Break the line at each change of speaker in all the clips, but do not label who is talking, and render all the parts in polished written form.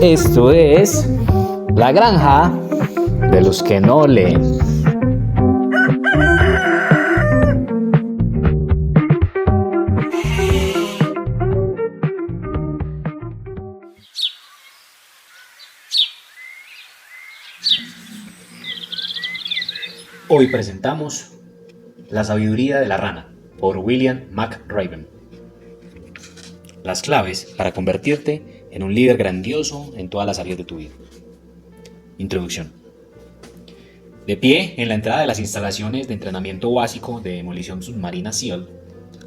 Esto es La Granja de los que no leen. Hoy presentamos La sabiduría de la rana, por William McRaven. Las claves para convertirte en un líder grandioso en todas las áreas de tu vida. Introducción. De pie en la entrada de las instalaciones de entrenamiento básico de demolición submarina SEAL,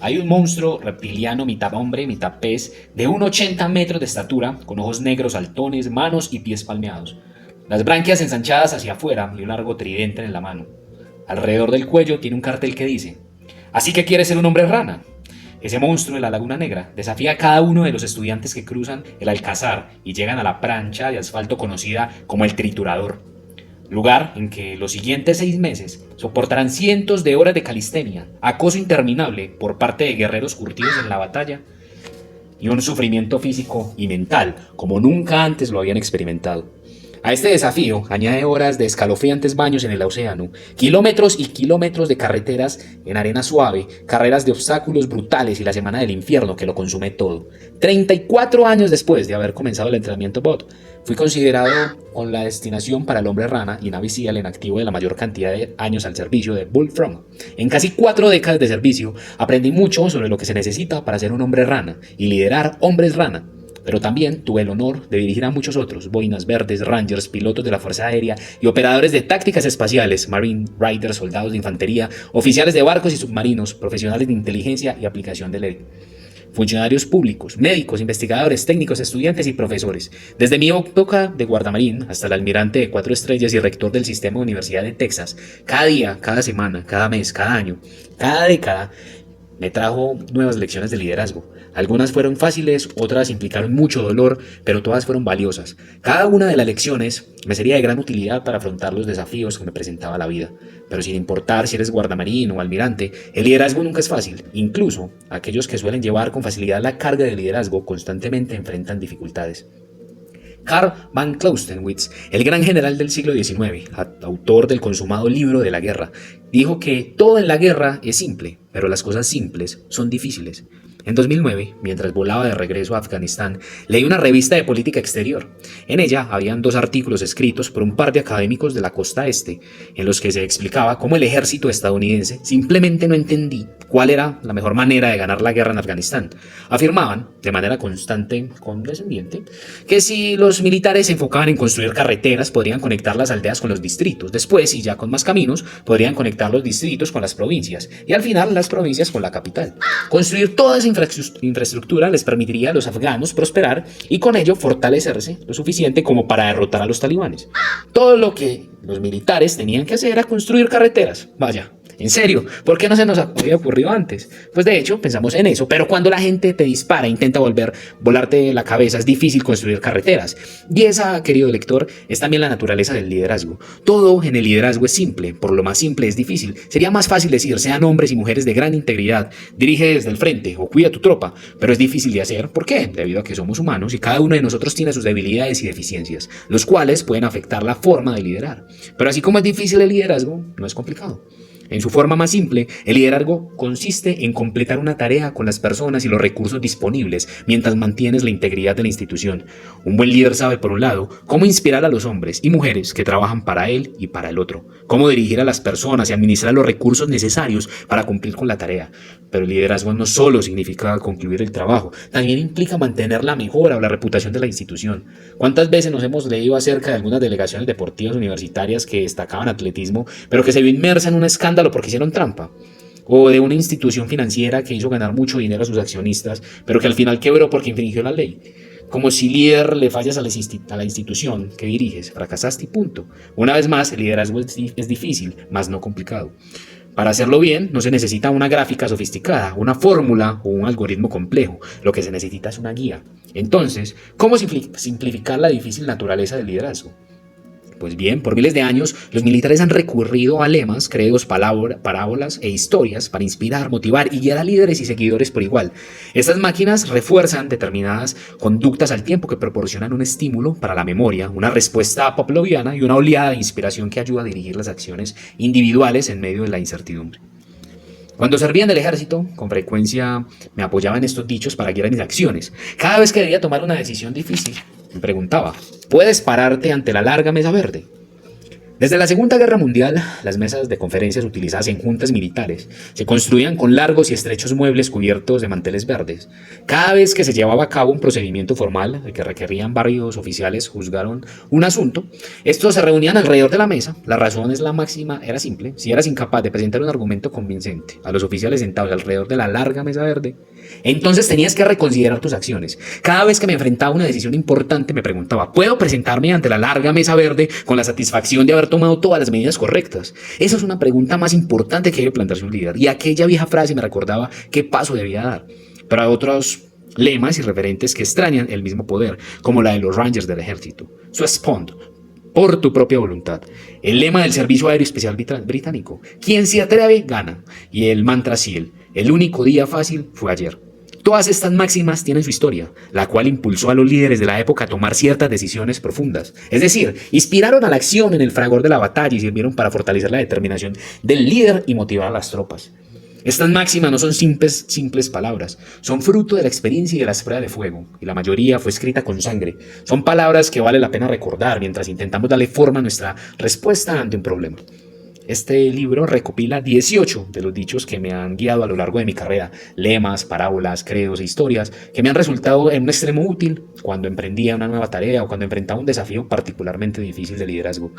hay un monstruo reptiliano mitad hombre, mitad pez, de 1,80 metros de estatura, con ojos negros saltones, manos y pies palmeados, las branquias ensanchadas hacia afuera y un largo tridente en la mano. Alrededor del cuello tiene un cartel que dice: "Así que quieres ser un hombre rana". Ese monstruo de la Laguna Negra desafía a cada uno de los estudiantes que cruzan el Alcázar y llegan a la plancha de asfalto conocida como el Triturador, lugar en que los siguientes 6 meses soportarán cientos de horas de calistenia, acoso interminable por parte de guerreros curtidos en la batalla y un sufrimiento físico y mental como nunca antes lo habían experimentado. A este desafío añade horas de escalofriantes baños en el océano, kilómetros y kilómetros de carreteras en arena suave, carreras de obstáculos brutales y la semana del infierno que lo consume todo. 34 años después de haber comenzado el entrenamiento BOT, fui considerado con la destinación para el hombre rana y Navy SEAL en activo de la mayor cantidad de años al servicio de Bullfrog. En casi 4 décadas de servicio aprendí mucho sobre lo que se necesita para ser un hombre rana y liderar hombres rana. Pero también tuve el honor de dirigir a muchos otros: boinas verdes, rangers, pilotos de la Fuerza Aérea y operadores de tácticas espaciales, marine, riders, soldados de infantería, oficiales de barcos y submarinos, profesionales de inteligencia y aplicación de ley, funcionarios públicos, médicos, investigadores, técnicos, estudiantes y profesores. Desde mi época de guardamarín hasta el almirante de 4 estrellas y rector del sistema de Universidad de Texas, cada día, cada semana, cada mes, cada año, cada década, me trajo nuevas lecciones de liderazgo. Algunas fueron fáciles, otras implicaron mucho dolor, pero todas fueron valiosas. Cada una de las lecciones me sería de gran utilidad para afrontar los desafíos que me presentaba la vida. Pero sin importar si eres guardamarín o almirante, el liderazgo nunca es fácil. Incluso aquellos que suelen llevar con facilidad la carga de liderazgo constantemente enfrentan dificultades. Karl von Clausewitz, el gran general del siglo XIX, autor del consumado libro de la guerra, dijo que todo en la guerra es simple, pero las cosas simples son difíciles. En 2009, mientras volaba de regreso a Afganistán, leí una revista de política exterior. En ella habían 2 artículos escritos por un par de académicos de la costa este, en los que se explicaba cómo el ejército estadounidense simplemente no entendía cuál era la mejor manera de ganar la guerra en Afganistán. Afirmaban, de manera constante, condescendiente, que si los militares se enfocaban en construir carreteras, podrían conectar las aldeas con los distritos. Después, y ya con más caminos, podrían conectar los distritos con las provincias. Y al final, las provincias con la capital. Construir toda esa infraestructura les permitiría a los afganos prosperar y con ello fortalecerse lo suficiente como para derrotar a los talibanes. Todo lo que los militares tenían que hacer era construir carreteras. Vaya, en serio, ¿por qué no se nos había ocurrido antes? Pues de hecho pensamos en eso, pero cuando la gente te dispara e intenta volarte la cabeza, es difícil construir carreteras. Y esa, querido lector, es también la naturaleza del liderazgo. Todo en el liderazgo es simple, por lo más simple es difícil. Sería más fácil decir: sean hombres y mujeres de gran integridad, dirige desde el frente o cuida tu tropa, pero es difícil de hacer. ¿Por qué? Debido a que somos humanos y cada uno de nosotros tiene sus debilidades y deficiencias, los cuales pueden afectar la forma de liderar. Pero así como es difícil el liderazgo, no es complicado. En su forma más simple, el liderazgo consiste en completar una tarea con las personas y los recursos disponibles mientras mantienes la integridad de la institución. Un buen líder sabe, por un lado, cómo inspirar a los hombres y mujeres que trabajan para él y para el otro, cómo dirigir a las personas y administrar los recursos necesarios para cumplir con la tarea. Pero el liderazgo no solo significa concluir el trabajo, también implica mantener la mejora o la reputación de la institución. ¿Cuántas veces nos hemos leído acerca de algunas delegaciones deportivas universitarias que destacaban atletismo, pero que se vio inmersa en un escándalo porque hicieron trampa? O de una institución financiera que hizo ganar mucho dinero a sus accionistas, pero que al final quebró porque infringió la ley. Como si líder le fallas a la institución que diriges, fracasaste y punto. Una vez más, el liderazgo es difícil, mas no complicado. Para hacerlo bien, no se necesita una gráfica sofisticada, una fórmula o un algoritmo complejo. Lo que se necesita es una guía. Entonces, ¿cómo simplificar la difícil naturaleza del liderazgo? Pues bien, por miles de años, los militares han recurrido a lemas, credos, parábolas e historias para inspirar, motivar y guiar a líderes y seguidores por igual. Estas máquinas refuerzan determinadas conductas al tiempo que proporcionan un estímulo para la memoria, una respuesta pavloviana y una oleada de inspiración que ayuda a dirigir las acciones individuales en medio de la incertidumbre. Cuando servía en el ejército, con frecuencia me apoyaba en estos dichos para guiar mis acciones. Cada vez que debía tomar una decisión difícil, me preguntaba, ¿puedes pararte ante la larga mesa verde? Desde la Segunda Guerra Mundial, las mesas de conferencias utilizadas en juntas militares se construían con largos y estrechos muebles cubiertos de manteles verdes. Cada vez que se llevaba a cabo un procedimiento formal que requerían varios oficiales juzgaron un asunto, estos se reunían alrededor de la mesa. La razón es la máxima, era simple. Si eras incapaz de presentar un argumento convincente a los oficiales sentados alrededor de la larga mesa verde, entonces tenías que reconsiderar tus acciones. Cada vez que me enfrentaba a una decisión importante me preguntaba, ¿puedo presentarme ante la larga mesa verde con la satisfacción de haber tomado todas las medidas correctas? Esa es una pregunta más importante que debe plantearse un líder. Y aquella vieja frase me recordaba qué paso debía dar. Pero hay otros lemas y referentes que extrañan el mismo poder, como la de los Rangers del ejército. Suspend, por tu propia voluntad. El lema del Servicio Aéreo Especial Británico. Quien se atreve, gana. Y el mantra SEAL. El único día fácil fue ayer. Todas estas máximas tienen su historia, la cual impulsó a los líderes de la época a tomar ciertas decisiones profundas. Es decir, inspiraron a la acción en el fragor de la batalla y sirvieron para fortalecer la determinación del líder y motivar a las tropas. Estas máximas no son simples palabras, son fruto de la experiencia y de las pruebas de fuego, y la mayoría fue escrita con sangre. Son palabras que vale la pena recordar mientras intentamos darle forma a nuestra respuesta ante un problema. Este libro recopila 18 de los dichos que me han guiado a lo largo de mi carrera, lemas, parábolas, credos e historias que me han resultado en un extremo útil cuando emprendía una nueva tarea o cuando enfrentaba un desafío particularmente difícil de liderazgo.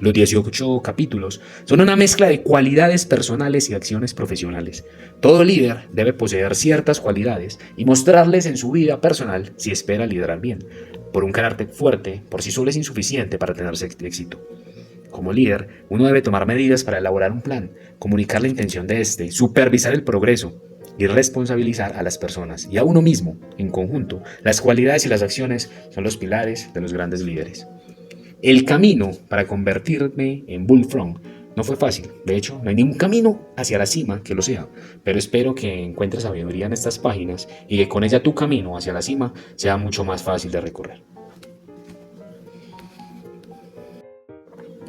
Los 18 capítulos son una mezcla de cualidades personales y acciones profesionales. Todo líder debe poseer ciertas cualidades y mostrarles en su vida personal si espera liderar bien. Por un carácter fuerte, por sí solo es insuficiente para tener éxito. Como líder, uno debe tomar medidas para elaborar un plan, comunicar la intención de este, supervisar el progreso y responsabilizar a las personas y a uno mismo, en conjunto. Las cualidades y las acciones son los pilares de los grandes líderes. El camino para convertirme en Bullfrog no fue fácil. De hecho, no hay ningún camino hacia la cima que lo sea, pero espero que encuentres sabiduría en estas páginas y que con ella tu camino hacia la cima sea mucho más fácil de recorrer.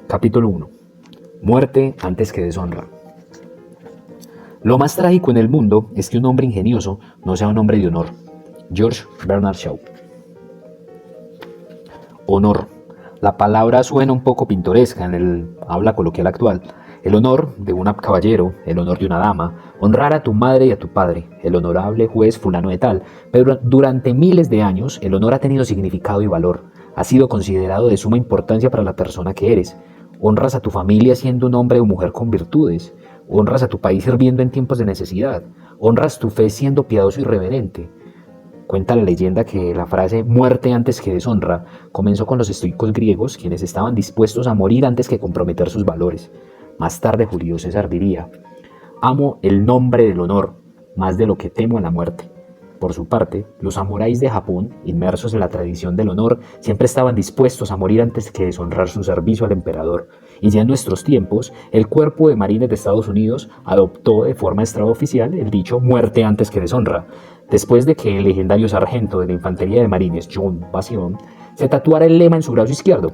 Capítulo 1. Muerte antes que deshonra. Lo más trágico en el mundo es que un hombre ingenioso no sea un hombre de honor. George Bernard Shaw. Honor. La palabra suena un poco pintoresca en el habla coloquial actual. El honor de un caballero, el honor de una dama, honrar a tu madre y a tu padre, el honorable juez fulano de tal. Pero durante miles de años el honor ha tenido significado y valor. Ha sido considerado de suma importancia para la persona que eres. Honras a tu familia siendo un hombre o mujer con virtudes. Honras a tu país sirviendo en tiempos de necesidad. Honras tu fe siendo piadoso y reverente. Cuenta la leyenda que la frase muerte antes que deshonra comenzó con los estoicos griegos, quienes estaban dispuestos a morir antes que comprometer sus valores. Más tarde Julio César diría: amo el nombre del honor más de lo que temo a la muerte. Por su parte, los samuráis de Japón, inmersos en la tradición del honor, siempre estaban dispuestos a morir antes que deshonrar su servicio al emperador. Y ya en nuestros tiempos, el Cuerpo de Marines de Estados Unidos adoptó de forma extraoficial el dicho muerte antes que deshonra, después de que el legendario sargento de la Infantería de Marines, John Bastion, se tatuara el lema en su brazo izquierdo.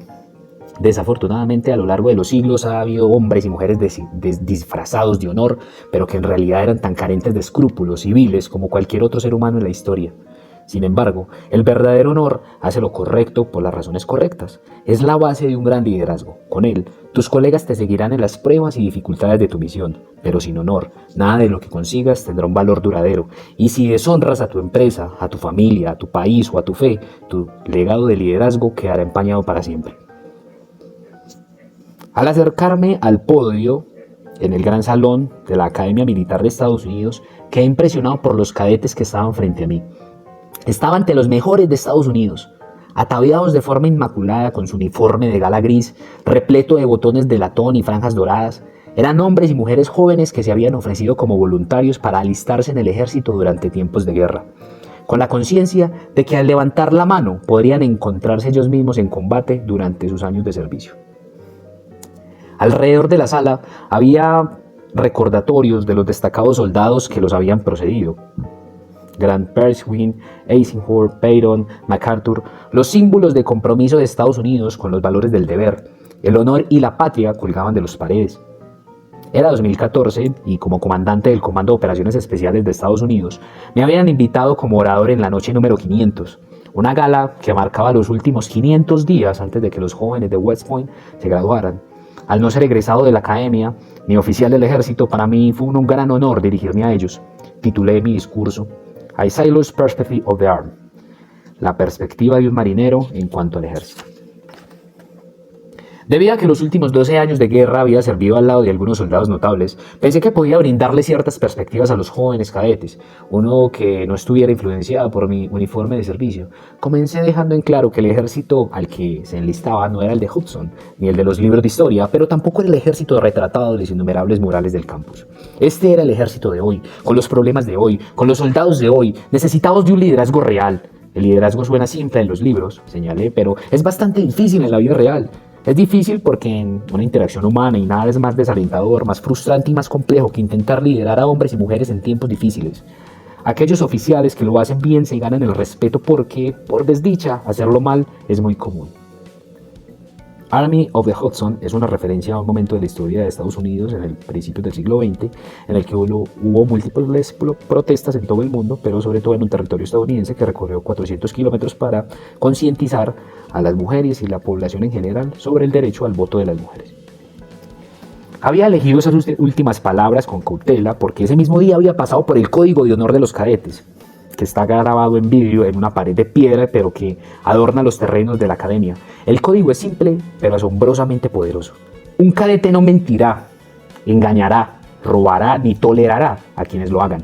Desafortunadamente, a lo largo de los siglos ha habido hombres y mujeres disfrazados de honor, pero que en realidad eran tan carentes de escrúpulos y viles como cualquier otro ser humano en la historia. Sin embargo, el verdadero honor hace lo correcto por las razones correctas. Es la base de un gran liderazgo. Con él, tus colegas te seguirán en las pruebas y dificultades de tu misión, pero sin honor, nada de lo que consigas tendrá un valor duradero. Y si deshonras a tu empresa, a tu familia, a tu país o a tu fe, tu legado de liderazgo quedará empañado para siempre. Al acercarme al podio en el gran salón de la Academia Militar de Estados Unidos, quedé impresionado por los cadetes que estaban frente a mí. Estaba ante los mejores de Estados Unidos, ataviados de forma inmaculada con su uniforme de gala gris, repleto de botones de latón y franjas doradas. Eran hombres y mujeres jóvenes que se habían ofrecido como voluntarios para alistarse en el ejército durante tiempos de guerra, con la conciencia de que al levantar la mano podrían encontrarse ellos mismos en combate durante sus años de servicio.
Alrededor de la sala había recordatorios de los destacados soldados que los habían precedido. Grant, Pershing, Eisenhower, Patton, MacArthur, los símbolos de compromiso de Estados Unidos con los valores del deber, el honor y la patria colgaban de las paredes. Era 2014 y como comandante del Comando de Operaciones Especiales de Estados Unidos, me habían invitado como orador en la noche número 500, una gala que marcaba los últimos 500 días antes de que los jóvenes de West Point se graduaran. Al no ser egresado de la academia ni oficial del ejército, para mí fue un gran honor dirigirme a ellos. Titulé mi discurso A Sailor's Perspective of the Army, la perspectiva de un marinero en cuanto al ejército. Debido a que los últimos 12 años de guerra había servido al lado de algunos soldados notables, pensé que podía brindarle ciertas perspectivas a los jóvenes cadetes, uno que no estuviera influenciado por mi uniforme de servicio. Comencé dejando en claro que el ejército al que se enlistaba no era el de Hudson, ni el de los libros de historia, pero tampoco era el ejército retratado de los innumerables murales del campus. Este era el ejército de hoy, con los problemas de hoy, con los soldados de hoy, necesitados de un liderazgo real. El liderazgo suena simple en los libros, señalé, pero es bastante difícil en la vida real. Es difícil porque en una interacción humana y nada es más desalentador, más frustrante y más complejo que intentar liderar a hombres y mujeres en tiempos difíciles. Aquellos oficiales que lo hacen bien se ganan el respeto porque, por desdicha, hacerlo mal es muy común. Army of the Hudson es una referencia a un momento de la historia de Estados Unidos en el principio del siglo XX, en el que hubo múltiples protestas en todo el mundo, pero sobre todo en un territorio estadounidense que recorrió 400 kilómetros para concientizar a las mujeres y la población en general sobre el derecho al voto de las mujeres. Había elegido esas últimas palabras con cautela porque ese mismo día había pasado por el Código de Honor de los Cadetes, que está grabado en vidrio en una pared de piedra, pero que adorna los terrenos de la academia. El código es simple, pero asombrosamente poderoso. Un cadete no mentirá, engañará, robará ni tolerará a quienes lo hagan.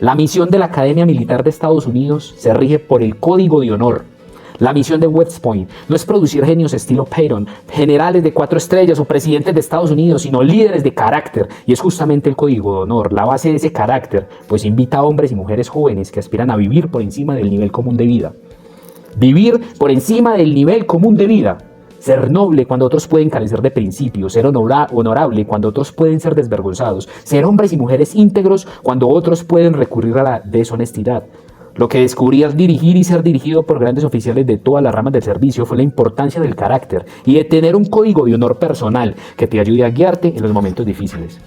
La misión de la Academia Militar de Estados Unidos se rige por el Código de Honor. La misión de West Point no es producir genios estilo Patton, generales de 4 estrellas o presidentes de Estados Unidos, sino líderes de carácter. Y es justamente el Código de Honor, la base de ese carácter, pues invita a hombres y mujeres jóvenes que aspiran a vivir por encima del nivel común de vida. Vivir por encima del nivel común de vida. Ser noble cuando otros pueden carecer de principios, ser honorable cuando otros pueden ser desvergonzados, ser hombres y mujeres íntegros cuando otros pueden recurrir a la deshonestidad. Lo que descubrí al dirigir y ser dirigido por grandes oficiales de todas las ramas del servicio fue la importancia del carácter y de tener un código de honor personal que te ayude a guiarte en los momentos difíciles.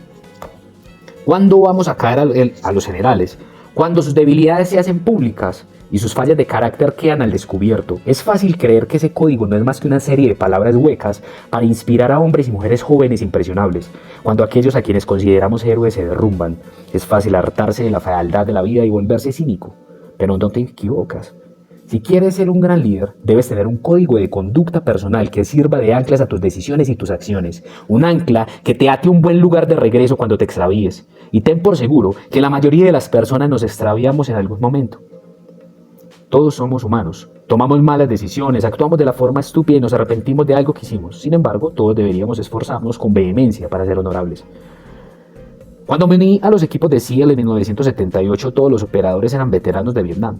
¿Cuándo vamos a caer a los generales? Cuando sus debilidades se hacen públicas y sus fallas de carácter quedan al descubierto. Es fácil creer que ese código no es más que una serie de palabras huecas para inspirar a hombres y mujeres jóvenes impresionables, cuando aquellos a quienes consideramos héroes se derrumban. Es fácil hartarse de la fealdad de la vida y volverse cínico. Pero no te equivocas. Si quieres ser un gran líder, debes tener un código de conducta personal que sirva de anclas a tus decisiones y tus acciones. Un ancla que te ate a un buen lugar de regreso cuando te extravíes. Y ten por seguro que la mayoría de las personas nos extraviamos en algún momento. Todos somos humanos. Tomamos malas decisiones, actuamos de la forma estúpida y nos arrepentimos de algo que hicimos. Sin embargo, todos deberíamos esforzarnos con vehemencia para ser honorables. Cuando me uní a los equipos de SEAL en 1978, todos los operadores eran veteranos de Vietnam.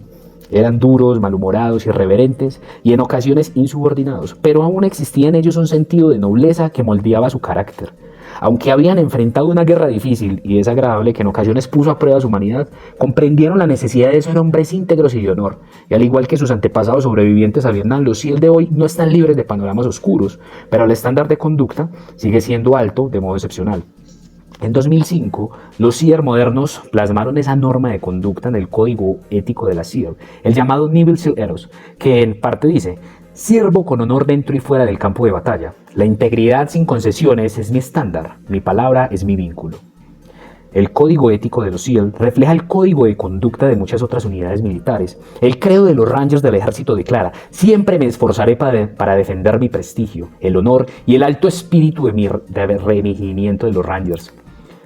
Eran duros, malhumorados, irreverentes y en ocasiones insubordinados, pero aún existía en ellos un sentido de nobleza que moldeaba su carácter. Aunque habían enfrentado una guerra difícil y desagradable que en ocasiones puso a prueba su humanidad, comprendieron la necesidad de ser hombres íntegros y de honor. Y al igual que sus antepasados sobrevivientes a Vietnam, los SEAL de hoy no están libres de panoramas oscuros, pero el estándar de conducta sigue siendo alto de modo excepcional. En 2005, los SEAL modernos plasmaron esa norma de conducta en el código ético de la SEAL, el llamado Nivell SEAL Ethos, que en parte dice: sirvo con honor dentro y fuera del campo de batalla. La integridad sin concesiones es mi estándar, mi palabra es mi vínculo. El código ético de los SEAL refleja el código de conducta de muchas otras unidades militares. El credo de los Rangers del ejército declara: siempre me esforzaré para defender mi prestigio, el honor y el alto espíritu de regimiento de los Rangers.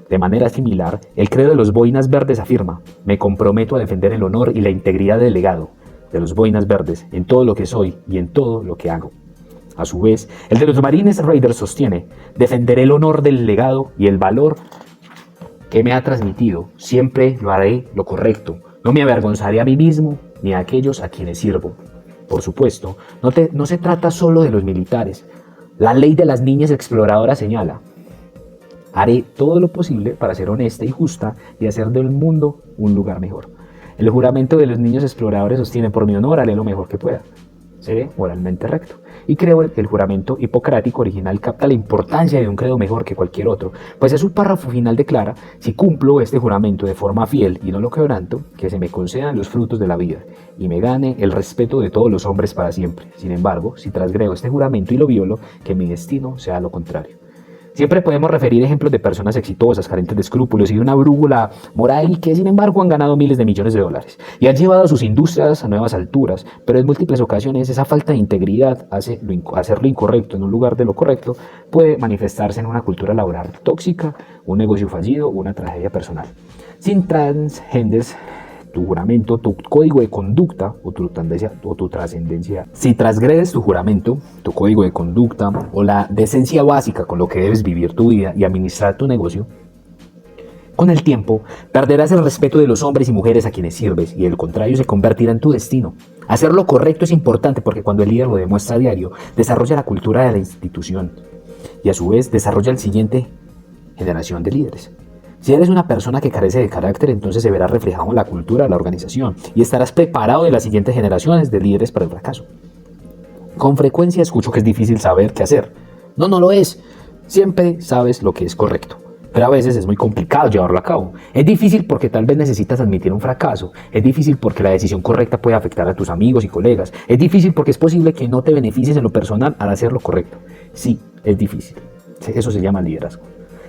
De manera similar, el credo de los Boinas Verdes afirma: me comprometo a defender el honor y la integridad del legado de los Boinas Verdes en todo lo que soy y en todo lo que hago. A su vez, el de los Marines Raiders sostiene: defenderé el honor del legado y el valor que me ha transmitido. Siempre lo haré lo correcto. No me avergonzaré a mí mismo ni a aquellos a quienes sirvo. Por supuesto, no se trata solo de los militares. La ley de las niñas exploradoras señala: haré todo lo posible para ser honesta y justa y hacer del mundo un lugar mejor. El juramento de los niños exploradores sostiene: por mi honor haré lo mejor que pueda. Seré moralmente recto. Y creo que el juramento hipocrático original capta la importancia de un credo mejor que cualquier otro, pues en su párrafo final declara: si cumplo este juramento de forma fiel y no lo quebranto, que se me concedan los frutos de la vida y me gane el respeto de todos los hombres para siempre. Sin embargo, si transgredo este juramento y lo violo, que mi destino sea lo contrario. Siempre podemos referir ejemplos de personas exitosas, carentes de escrúpulos y de una brújula moral que sin embargo han ganado miles de millones de dólares y han llevado sus industrias a nuevas alturas, pero en múltiples ocasiones esa falta de integridad, hacer lo incorrecto en un lugar de lo correcto, puede manifestarse en una cultura laboral tóxica, un negocio fallido o una tragedia personal. Sin transgendes tu juramento, tu código de conducta o tu trascendencia. Si transgredes tu juramento, tu código de conducta o la decencia básica con lo que debes vivir tu vida y administrar tu negocio, con el tiempo perderás el respeto de los hombres y mujeres a quienes sirves y el contrario se convertirá en tu destino. Hacer lo correcto es importante porque cuando el líder lo demuestra a diario, desarrolla la cultura de la institución y a su vez desarrolla la siguiente generación de líderes. Si eres una persona que carece de carácter, entonces se verá reflejado en la cultura de la organización y estarás preparado de las siguientes generaciones de líderes para el fracaso. Con frecuencia escucho que es difícil saber qué hacer. No lo es. Siempre sabes lo que es correcto, pero a veces es muy complicado llevarlo a cabo. Es difícil porque tal vez necesitas admitir un fracaso. Es difícil porque la decisión correcta puede afectar a tus amigos y colegas. Es difícil porque es posible que no te beneficies en lo personal al hacer lo correcto. Sí, es difícil. Eso se llama liderazgo.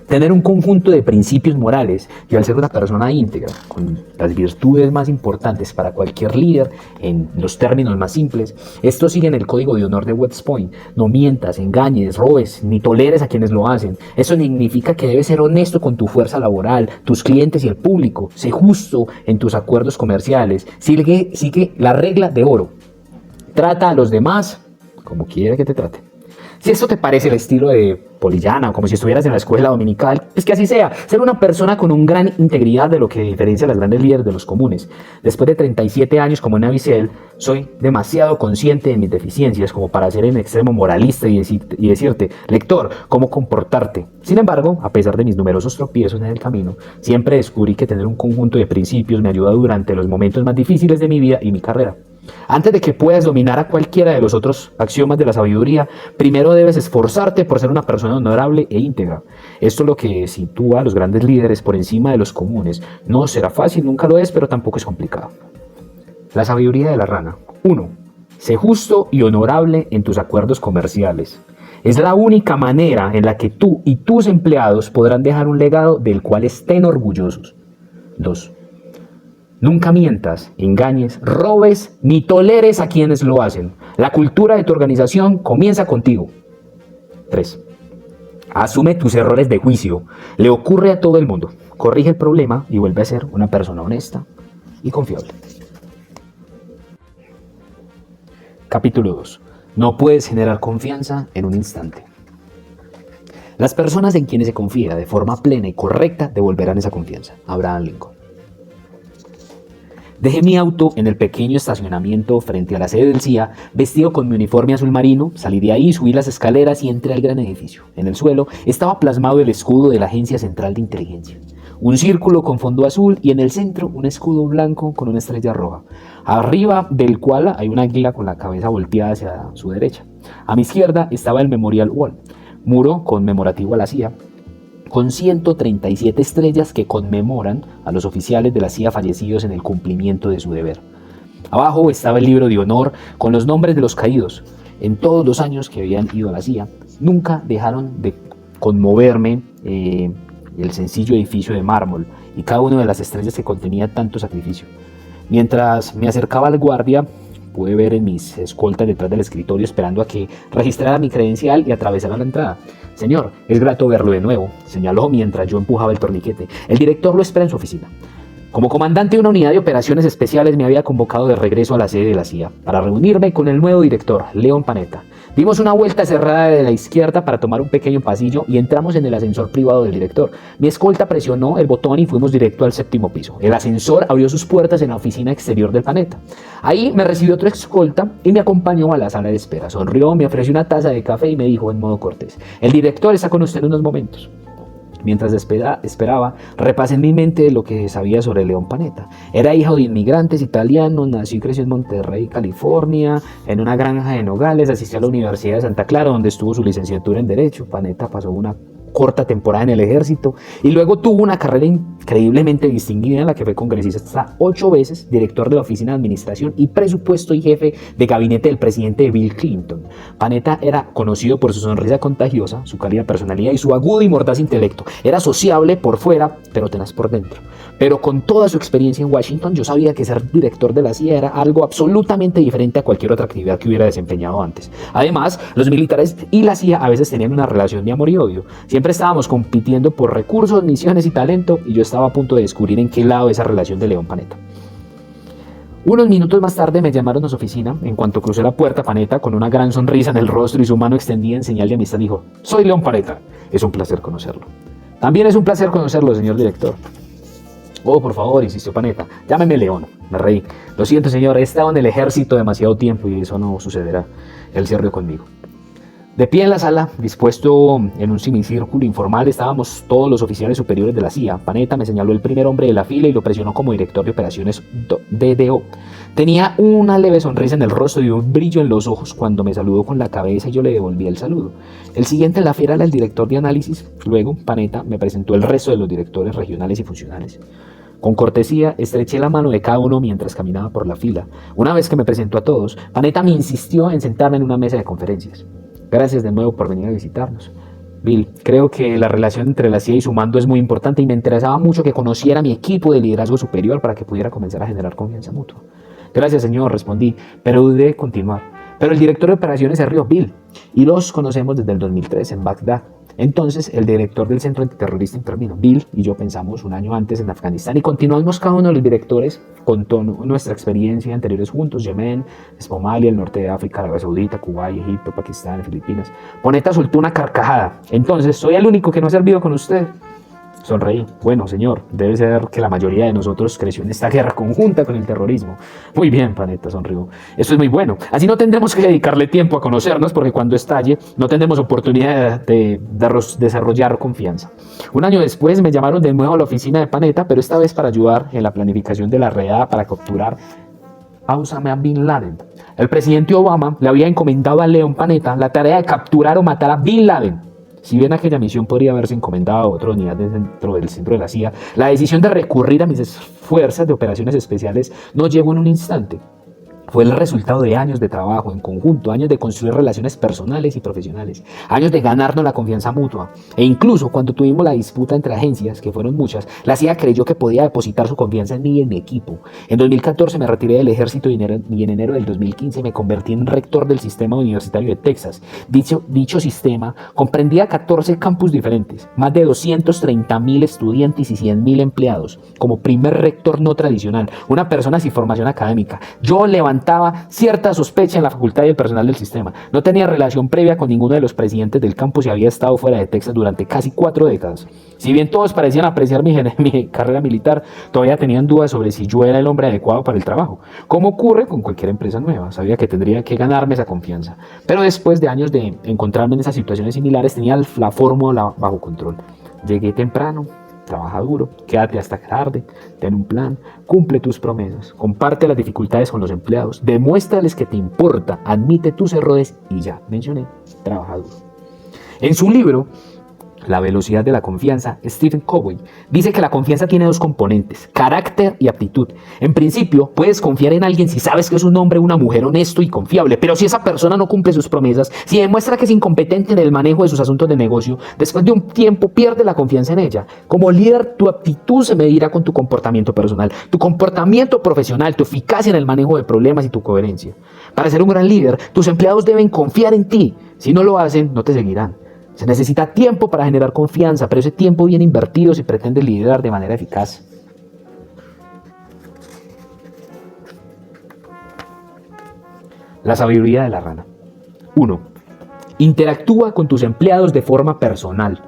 Tener un conjunto de principios morales y al ser una persona íntegra, con las virtudes más importantes para cualquier líder, en los términos más simples, esto sigue en el código de honor de West Point. No mientas, engañes, robes, ni toleres a quienes lo hacen. Eso significa que debes ser honesto con tu fuerza laboral, tus clientes y el público. Sé justo en tus acuerdos comerciales. Sigue la regla de oro. Trata a los demás como quiera que te traten. Si esto te parece el estilo de Pollyanna o como si estuvieras en la escuela dominical, pues que así sea. Ser una persona con una gran integridad de lo que diferencia a las grandes líderes de los comunes. Después de 37 años como Navy SEAL, soy demasiado consciente de mis deficiencias como para ser en extremo moralista y decirte, lector, cómo comportarte. Sin embargo, a pesar de mis numerosos tropiezos en el camino, siempre descubrí que tener un conjunto de principios me ayuda durante los momentos más difíciles de mi vida y mi carrera. Antes de que puedas dominar a cualquiera de los otros axiomas de la sabiduría, primero debes esforzarte por ser una persona honorable e íntegra. Esto es lo que sitúa a los grandes líderes por encima de los comunes. No será fácil, nunca lo es, pero tampoco es complicado. La sabiduría de la rana. 1. Sé justo y honorable en tus acuerdos comerciales. Es la única manera en la que tú y tus empleados podrán dejar un legado del cual estén orgullosos. 2. Nunca mientas, engañes, robes ni toleres a quienes lo hacen. La cultura de tu organización comienza contigo. 3. Asume tus errores de juicio. Le ocurre a todo el mundo. Corrige el problema y vuelve a ser una persona honesta y confiable. Capítulo 2. No puedes generar confianza en un instante. Las personas en quienes se confía de forma plena y correcta devolverán esa confianza. Abraham Lincoln. Dejé mi auto en el pequeño estacionamiento frente a la sede del CIA, vestido con mi uniforme azul marino, salí de ahí, subí las escaleras y entré al gran edificio. En el suelo estaba plasmado el escudo de la Agencia Central de Inteligencia. Un círculo con fondo azul y en el centro un escudo blanco con una estrella roja, arriba del cual hay un águila con la cabeza volteada hacia su derecha. A mi izquierda estaba el Memorial Wall, muro conmemorativo a la CIA, con 137 estrellas que conmemoran a los oficiales de la CIA fallecidos en el cumplimiento de su deber. Abajo estaba el libro de honor con los nombres de los caídos. En todos los años que habían ido a la CIA, nunca dejaron de conmoverme el sencillo edificio de mármol y cada una de las estrellas que contenía tanto sacrificio. Mientras me acercaba al guardia, pude ver en mis escoltas detrás del escritorio esperando a que registrara mi credencial y atravesara la entrada. Señor, es grato verlo de nuevo, señaló mientras yo empujaba el torniquete. El director lo espera en su oficina. Como comandante de una unidad de operaciones especiales me había convocado de regreso a la sede de la CIA para reunirme con el nuevo director, Leon Panetta. Dimos una vuelta cerrada de la izquierda para tomar un pequeño pasillo y entramos en el ascensor privado del director. Mi escolta presionó el botón y fuimos directo al 7º piso. El ascensor abrió sus puertas en la oficina exterior del planeta. Ahí me recibió otro escolta y me acompañó a la sala de espera. Sonrió, me ofreció una taza de café y me dijo en modo cortés: el director está con usted en unos momentos. Mientras esperaba, repasé en mi mente lo que sabía sobre León Panetta. Era hijo de inmigrantes italianos, nació y creció en Monterrey, California, en una granja de Nogales, asistió a la Universidad de Santa Clara, donde estuvo su licenciatura en Derecho. Panetta pasó una corta temporada en el ejército y luego tuvo una carrera increíblemente distinguida en la que fue congresista hasta 8 veces, director de la Oficina de Administración y Presupuesto y jefe de gabinete del presidente Bill Clinton. Panetta era conocido por su sonrisa contagiosa, su cálida personalidad y su agudo y mordaz intelecto. Era sociable por fuera, pero tenaz por dentro. Pero con toda su experiencia en Washington, yo sabía que ser director de la CIA era algo absolutamente diferente a cualquier otra actividad que hubiera desempeñado antes. Además, los militares y la CIA a veces tenían una relación de amor y odio. Siempre estábamos compitiendo por recursos, misiones y talento, y yo estaba a punto de descubrir en qué lado de esa relación de León Panetta. Unos minutos más tarde me llamaron a su oficina. En cuanto crucé la puerta, Panetta, con una gran sonrisa en el rostro y su mano extendida en señal de amistad, dijo: soy León Panetta. Es un placer conocerlo. También es un placer conocerlo, señor director. Oh, por favor, insistió Panetta, llámeme León. Me reí. Lo siento, señor, he estado en el ejército demasiado tiempo y eso no sucederá. Él se rió conmigo. De pie en la sala, dispuesto en un semicírculo informal, estábamos todos los oficiales superiores de la CIA. Panetta me señaló el primer hombre de la fila y lo presionó como director de operaciones DDO. Tenía una leve sonrisa en el rostro y un brillo en los ojos cuando me saludó con la cabeza y yo le devolví el saludo. El siguiente en la fila era el director de análisis. Luego, Panetta me presentó el resto de los directores regionales y funcionales. Con cortesía, estreché la mano de cada uno mientras caminaba por la fila. Una vez que me presentó a todos, Panetta me insistió en sentarme en una mesa de conferencias. Gracias de nuevo por venir a visitarnos. Bill, creo que la relación entre la CIA y su mando es muy importante y me interesaba mucho que conociera mi equipo de liderazgo superior para que pudiera comenzar a generar confianza mutua. Gracias, señor, respondí, pero dudé de continuar. Pero el director de operaciones se rió: Bill, y los conocemos desde el 2003 en Bagdad. Entonces el director del centro antiterrorista intervino. Bill y yo pensamos un año antes en Afganistán y continuamos. Cada uno de los directores contó nuestra experiencia anteriores juntos: Yemen, Somalia, el norte de África, Arabia Saudita, Cuba, Egipto, Pakistán, Filipinas. Panetta soltó una carcajada. Entonces, ¿soy el único que no ha servido con usted? Sonreí. Bueno, señor, debe ser que la mayoría de nosotros creció en esta guerra conjunta con el terrorismo. Muy bien, Panetta sonrió. Eso es muy bueno. Así no tendremos que dedicarle tiempo a conocernos, porque cuando estalle no tendremos oportunidad de desarrollar confianza. Un año después me llamaron de nuevo a la oficina de Panetta, pero esta vez para ayudar en la planificación de la redada para capturar a Osama Bin Laden. El presidente Obama le había encomendado a León Panetta la tarea de capturar o matar a Bin Laden. Si bien aquella misión podría haberse encomendado a otra unidad dentro del centro de la CIA, la decisión de recurrir a mis fuerzas de operaciones especiales no llegó en un instante. Fue el resultado de años de trabajo en conjunto, años de construir relaciones personales y profesionales, años de ganarnos la confianza mutua. E incluso cuando tuvimos la disputa entre agencias, que fueron muchas, la CIA creyó que podía depositar su confianza en mí y en mi equipo. En 2014 me retiré del ejército y en enero del 2015 me convertí en rector del sistema universitario de Texas. Dicho sistema comprendía 14 campus diferentes, más de 230,000 estudiantes y 100,000 empleados. Como primer rector no tradicional, una persona sin formación académica, yo levantaba cierta sospecha en la facultad y el personal del sistema. No tenía relación previa con ninguno de los presidentes del campus y había estado fuera de Texas durante casi 4 décadas. Si bien todos parecían apreciar mi carrera militar, todavía tenían dudas sobre si yo era el hombre adecuado para el trabajo. Como ocurre con cualquier empresa nueva, sabía que tendría que ganarme esa confianza. Pero después de años de encontrarme en esas situaciones similares, tenía la fórmula bajo control. Llegué temprano. Trabaja duro, quédate hasta tarde, ten un plan, cumple tus promesas, comparte las dificultades con los empleados, demuéstrales que te importa, admite tus errores y ya mencioné, trabaja duro. En su libro La velocidad de la confianza, Stephen Covey dice que la confianza tiene 2 componentes: carácter y aptitud. En principio, puedes confiar en alguien si sabes que es un hombre o una mujer honesto y confiable, pero si esa persona no cumple sus promesas, si demuestra que es incompetente en el manejo de sus asuntos de negocio, después de un tiempo pierde la confianza en ella. Como líder, tu aptitud se medirá con tu comportamiento personal, tu comportamiento profesional, tu eficacia en el manejo de problemas y tu coherencia. Para ser un gran líder, tus empleados deben confiar en ti. Si no lo hacen, no te seguirán. Se necesita tiempo para generar confianza, pero ese tiempo bien invertido si pretendes liderar de manera eficaz. La sabiduría de la rana. 1. Interactúa con tus empleados de forma personal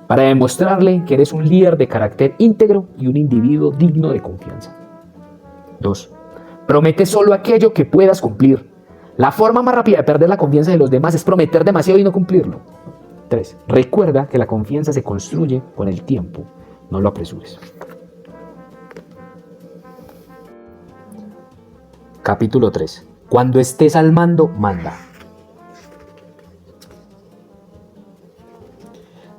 para demostrarle que eres un líder de carácter íntegro y un individuo digno de confianza. 2. Promete solo aquello que puedas cumplir. La forma más rápida de perder la confianza de los demás es prometer demasiado y no cumplirlo. 3. Recuerda que la confianza se construye con el tiempo. No lo apresures. Capítulo 3. Cuando estés al mando, manda.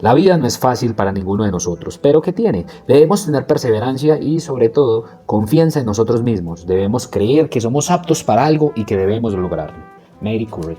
La vida no es fácil para ninguno de nosotros, pero ¿qué tiene? Debemos tener perseverancia y, sobre todo, confianza en nosotros mismos. Debemos creer que somos aptos para algo y que debemos lograrlo. Marie Curie.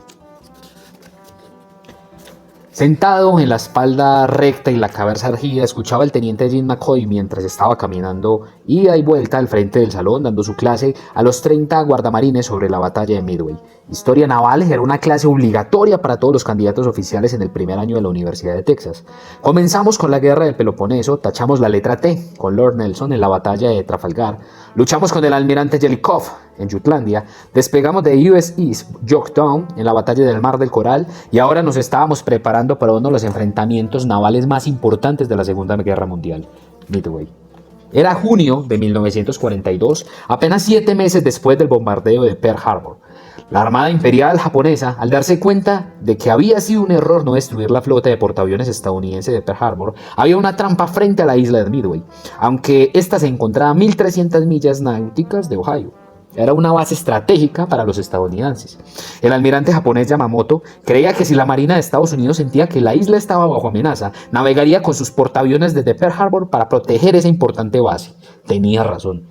Sentado en la espalda recta y la cabeza erguida, escuchaba al teniente Jim McCoy mientras estaba caminando ida y vuelta al frente del salón dando su clase a los 30 guardamarines sobre la batalla de Midway. Historia naval era una clase obligatoria para todos los candidatos oficiales en el primer año de la Universidad de Texas. Comenzamos con la guerra del Peloponeso, tachamos la letra T con Lord Nelson en la batalla de Trafalgar, luchamos con el almirante Jellicoe en Jutlandia, despegamos de USS Yorktown en la batalla del Mar del Coral y ahora nos estábamos preparando para uno de los enfrentamientos navales más importantes de la Segunda Guerra Mundial, Midway. Era junio de 1942, apenas 7 meses después del bombardeo de Pearl Harbor. La Armada Imperial japonesa, al darse cuenta de que había sido un error no destruir la flota de portaaviones estadounidense de Pearl Harbor, había una trampa frente a la isla de Midway, aunque ésta se encontraba a 1.300 millas náuticas de Ohio. Era una base estratégica para los estadounidenses. El almirante japonés Yamamoto creía que si la Marina de Estados Unidos sentía que la isla estaba bajo amenaza, navegaría con sus portaaviones desde Pearl Harbor para proteger esa importante base. Tenía razón.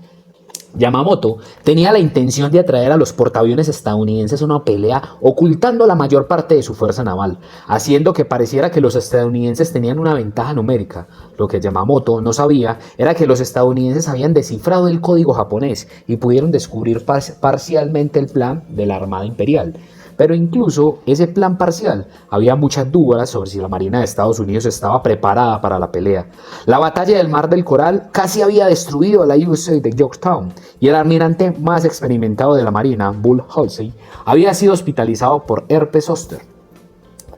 Yamamoto tenía la intención de atraer a los portaaviones estadounidenses a una pelea ocultando la mayor parte de su fuerza naval, haciendo que pareciera que los estadounidenses tenían una ventaja numérica. Lo que Yamamoto no sabía era que los estadounidenses habían descifrado el código japonés y pudieron descubrir parcialmente el plan de la Armada Imperial. Pero incluso ese plan parcial, había muchas dudas sobre si la Marina de Estados Unidos estaba preparada para la pelea. La batalla del Mar del Coral casi había destruido a la USS de Yorktown y el almirante más experimentado de la Marina, Bull Halsey, había sido hospitalizado por herpes zóster.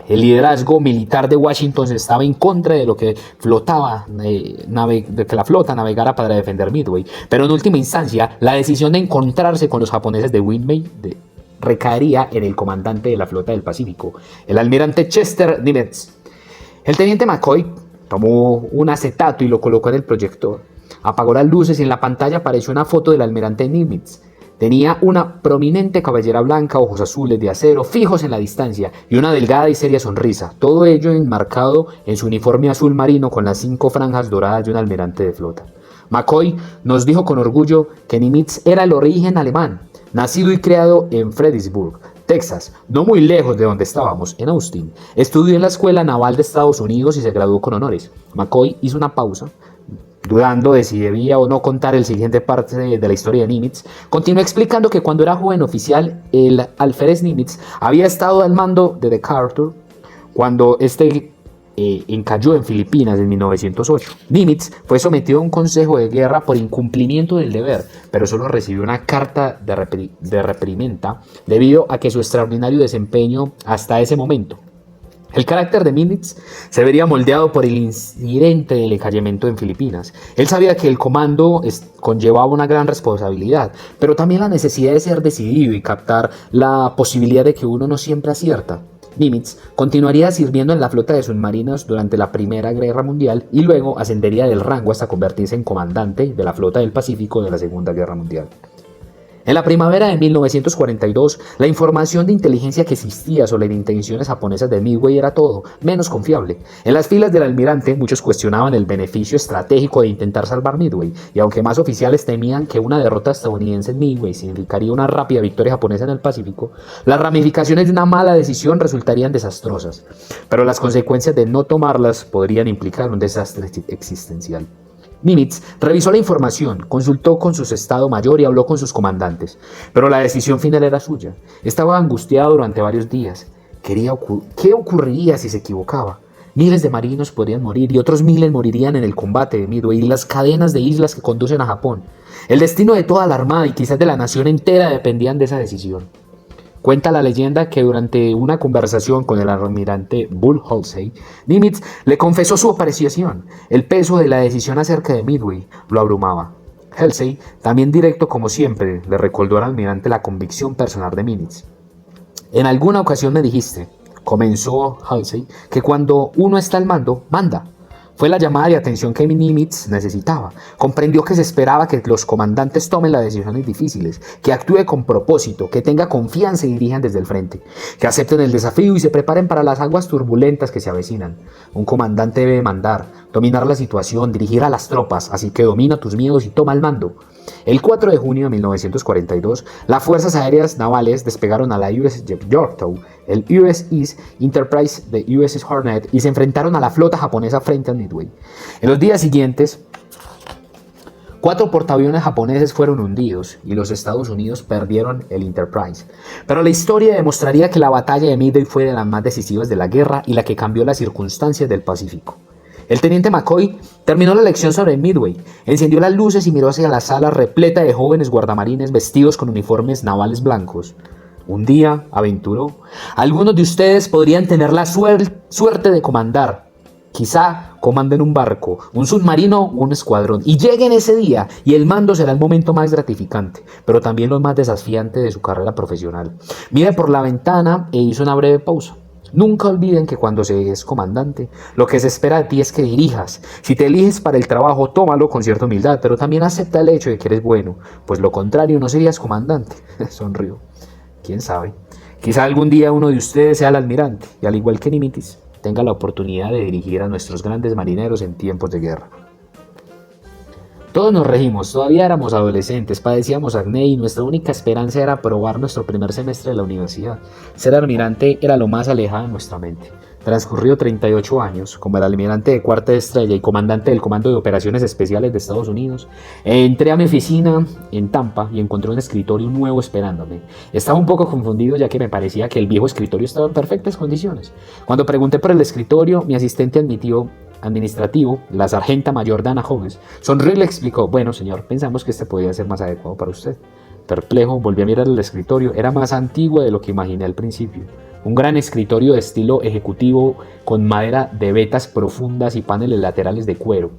El liderazgo militar de Washington estaba en contra de lo que de que la flota navegara para defender Midway, pero en última instancia la decisión de encontrarse con los japoneses de Midway recaería en el comandante de la flota del Pacífico, el almirante Chester Nimitz. El teniente McCoy tomó un acetato y lo colocó en el proyector. Apagó las luces y en la pantalla apareció una foto del almirante Nimitz. Tenía una prominente cabellera blanca, ojos azules de acero fijos en la distancia y una delgada y seria sonrisa, todo ello enmarcado en su uniforme azul marino con las 5 franjas doradas de un almirante de flota. McCoy nos dijo con orgullo que Nimitz era el origen alemán, nacido y creado en Fredericksburg, Texas, no muy lejos de donde estábamos, en Austin. Estudió en la Escuela Naval de Estados Unidos y se graduó con honores. McCoy hizo una pausa, dudando de si debía o no contar el siguiente parte de la historia de Nimitz. Continuó explicando que cuando era joven oficial, el alférez Nimitz había estado al mando de MacArthur cuando encalló en Filipinas en 1908. Nimitz fue sometido a un consejo de guerra por incumplimiento del deber, pero solo recibió una carta de reprimenda debido a que su extraordinario desempeño hasta ese momento. El carácter de Nimitz se vería moldeado por el incidente del encallamiento en Filipinas. Él sabía que el comando conllevaba una gran responsabilidad, pero también la necesidad de ser decidido y captar la posibilidad de que uno no siempre acierta. Nimitz continuaría sirviendo en la flota de submarinos durante la Primera Guerra Mundial y luego ascendería del rango hasta convertirse en comandante de la flota del Pacífico de la Segunda Guerra Mundial. En la primavera de 1942, la información de inteligencia que existía sobre las intenciones japonesas de Midway era todo menos confiable. En las filas del almirante, muchos cuestionaban el beneficio estratégico de intentar salvar Midway, y aunque más oficiales temían que una derrota estadounidense en Midway significaría una rápida victoria japonesa en el Pacífico, las ramificaciones de una mala decisión resultarían desastrosas, pero las consecuencias de no tomarlas podrían implicar un desastre existencial. Nimitz revisó la información, consultó con su Estado Mayor y habló con sus comandantes, pero la decisión final era suya. Estaba angustiado durante varios días. ¿Qué ocurriría si se equivocaba? Miles de marinos podrían morir y otros miles morirían en el combate de Midway y las cadenas de islas que conducen a Japón. El destino de toda la armada y quizás de la nación entera dependían de esa decisión. Cuenta la leyenda que durante una conversación con el almirante Bull Halsey, Nimitz le confesó su apreciación. El peso de la decisión acerca de Midway lo abrumaba. Halsey, también directo como siempre, le recordó al almirante la convicción personal de Nimitz. En alguna ocasión me dijiste, comenzó Halsey, que cuando uno está al mando, manda. Fue la llamada de atención que Nimitz necesitaba. Comprendió que se esperaba que los comandantes tomen las decisiones difíciles, que actúe con propósito, que tenga confianza y dirijan desde el frente, que acepten el desafío y se preparen para las aguas turbulentas que se avecinan. Un comandante debe mandar, dominar la situación, dirigir a las tropas, así que domina tus miedos y toma el mando. El 4 de junio de 1942, las fuerzas aéreas navales despegaron a la USS Yorktown, el USS Enterprise de USS Hornet y se enfrentaron a la flota japonesa frente a Midway. En los días siguientes, 4 portaaviones japoneses fueron hundidos y los Estados Unidos perdieron el Enterprise. Pero la historia demostraría que la batalla de Midway fue de las más decisivas de la guerra y la que cambió las circunstancias del Pacífico. El teniente McCoy terminó la lección sobre Midway, encendió las luces y miró hacia la sala repleta de jóvenes guardamarines vestidos con uniformes navales blancos. Un día, aventuró, algunos de ustedes podrían tener la suerte de comandar. Quizá comanden un barco, un submarino o un escuadrón, y lleguen ese día, y el mando será el momento más gratificante, pero también lo más desafiante de su carrera profesional. Mire por la ventana e hizo una breve pausa. Nunca olviden que cuando se es comandante, lo que se espera de ti es que dirijas. Si te eliges para el trabajo, tómalo con cierta humildad, pero también acepta el hecho de que eres bueno, pues lo contrario no serías comandante. Sonrió. ¿Quién sabe? Quizá algún día uno de ustedes sea el almirante, y al igual que Nimitz, tenga la oportunidad de dirigir a nuestros grandes marineros en tiempos de guerra. Todos nos regimos, todavía éramos adolescentes, padecíamos acné y nuestra única esperanza era aprobar nuestro primer semestre de la universidad. Ser almirante era lo más alejado de nuestra mente. Transcurrió 38 años, como el almirante de cuarta estrella y comandante del Comando de Operaciones Especiales de Estados Unidos, entré a mi oficina en Tampa y encontré un escritorio nuevo esperándome. Estaba un poco confundido ya que me parecía que el viejo escritorio estaba en perfectas condiciones. Cuando pregunté por el escritorio, mi asistente administrativo, la sargenta mayor Dana Hobbes, sonrió y le explicó: bueno, señor, pensamos que este podría ser más adecuado para usted. Perplejo, volví a mirar el escritorio. Era más antiguo de lo que imaginé al principio. Un gran escritorio de estilo ejecutivo con madera de vetas profundas y paneles laterales de cuero.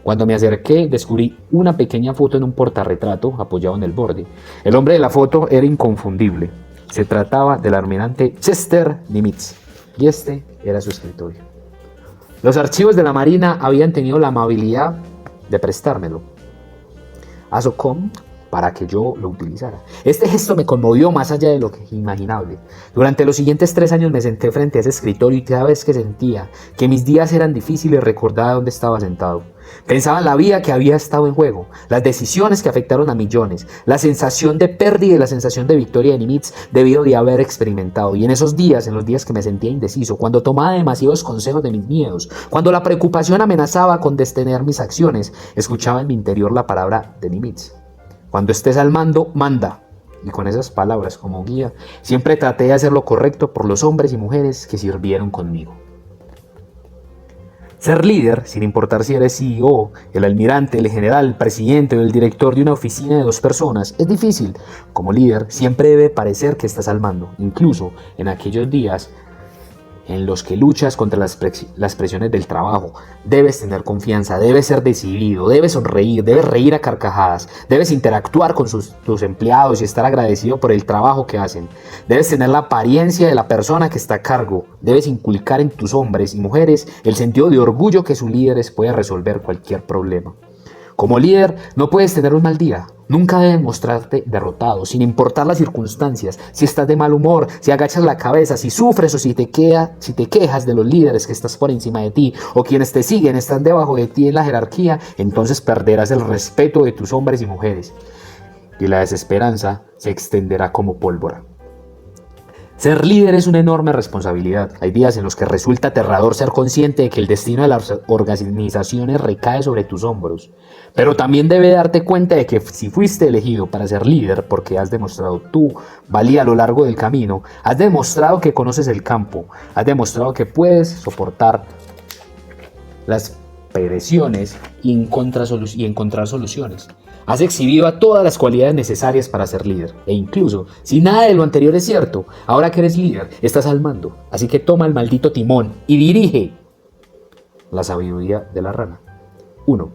Cuando me acerqué, descubrí una pequeña foto en un portarretrato apoyado en el borde. El hombre de la foto era inconfundible. Se trataba del almirante Chester Nimitz, y este era su escritorio. Los archivos de la Marina habían tenido la amabilidad de prestármelo a SOCOM para que yo lo utilizara. Este gesto me conmovió más allá de lo que imaginable. Durante los siguientes 3 años me senté frente a ese escritorio y cada vez que sentía que mis días eran difíciles recordaba dónde estaba sentado. Pensaba en la vida que había estado en juego, las decisiones que afectaron a millones, la sensación de pérdida y la sensación de victoria de Nimitz debido de haber experimentado. Y en esos días, en los días que me sentía indeciso, cuando tomaba demasiados consejos de mis miedos, cuando la preocupación amenazaba con detener mis acciones, escuchaba en mi interior la palabra de Nimitz: cuando estés al mando, manda. Y con esas palabras como guía, siempre traté de hacer lo correcto por los hombres y mujeres que sirvieron conmigo. Ser líder, sin importar si eres CEO, el almirante, el general, el presidente o el director de una oficina de 2 personas, es difícil. Como líder, siempre debe parecer que estás al mando, incluso en aquellos días en los que luchas contra las presiones del trabajo. Debes tener confianza, debes ser decidido, debes sonreír, debes reír a carcajadas, debes interactuar con tus empleados y estar agradecido por el trabajo que hacen. Debes tener la apariencia de la persona que está a cargo. Debes inculcar en tus hombres y mujeres el sentido de orgullo que sus líderes pueden resolver cualquier problema. Como líder, no puedes tener un mal día. Nunca debes mostrarte derrotado, sin importar las circunstancias. Si estás de mal humor, si agachas la cabeza, si sufres o si te quejas de los líderes que estás por encima de ti o quienes te siguen están debajo de ti en la jerarquía, entonces perderás el respeto de tus hombres y mujeres y la desesperanza se extenderá como pólvora. Ser líder es una enorme responsabilidad. Hay días en los que resulta aterrador ser consciente de que el destino de las organizaciones recae sobre tus hombros. Pero también debe darte cuenta de que si fuiste elegido para ser líder porque has demostrado tu valía a lo largo del camino, has demostrado que conoces el campo, has demostrado que puedes soportar las imperfecciones y encontrar soluciones. Has exhibido a todas las cualidades necesarias para ser líder. E incluso, si nada de lo anterior es cierto, ahora que eres líder, estás al mando. Así que toma el maldito timón y dirige. La sabiduría de la rana. 1.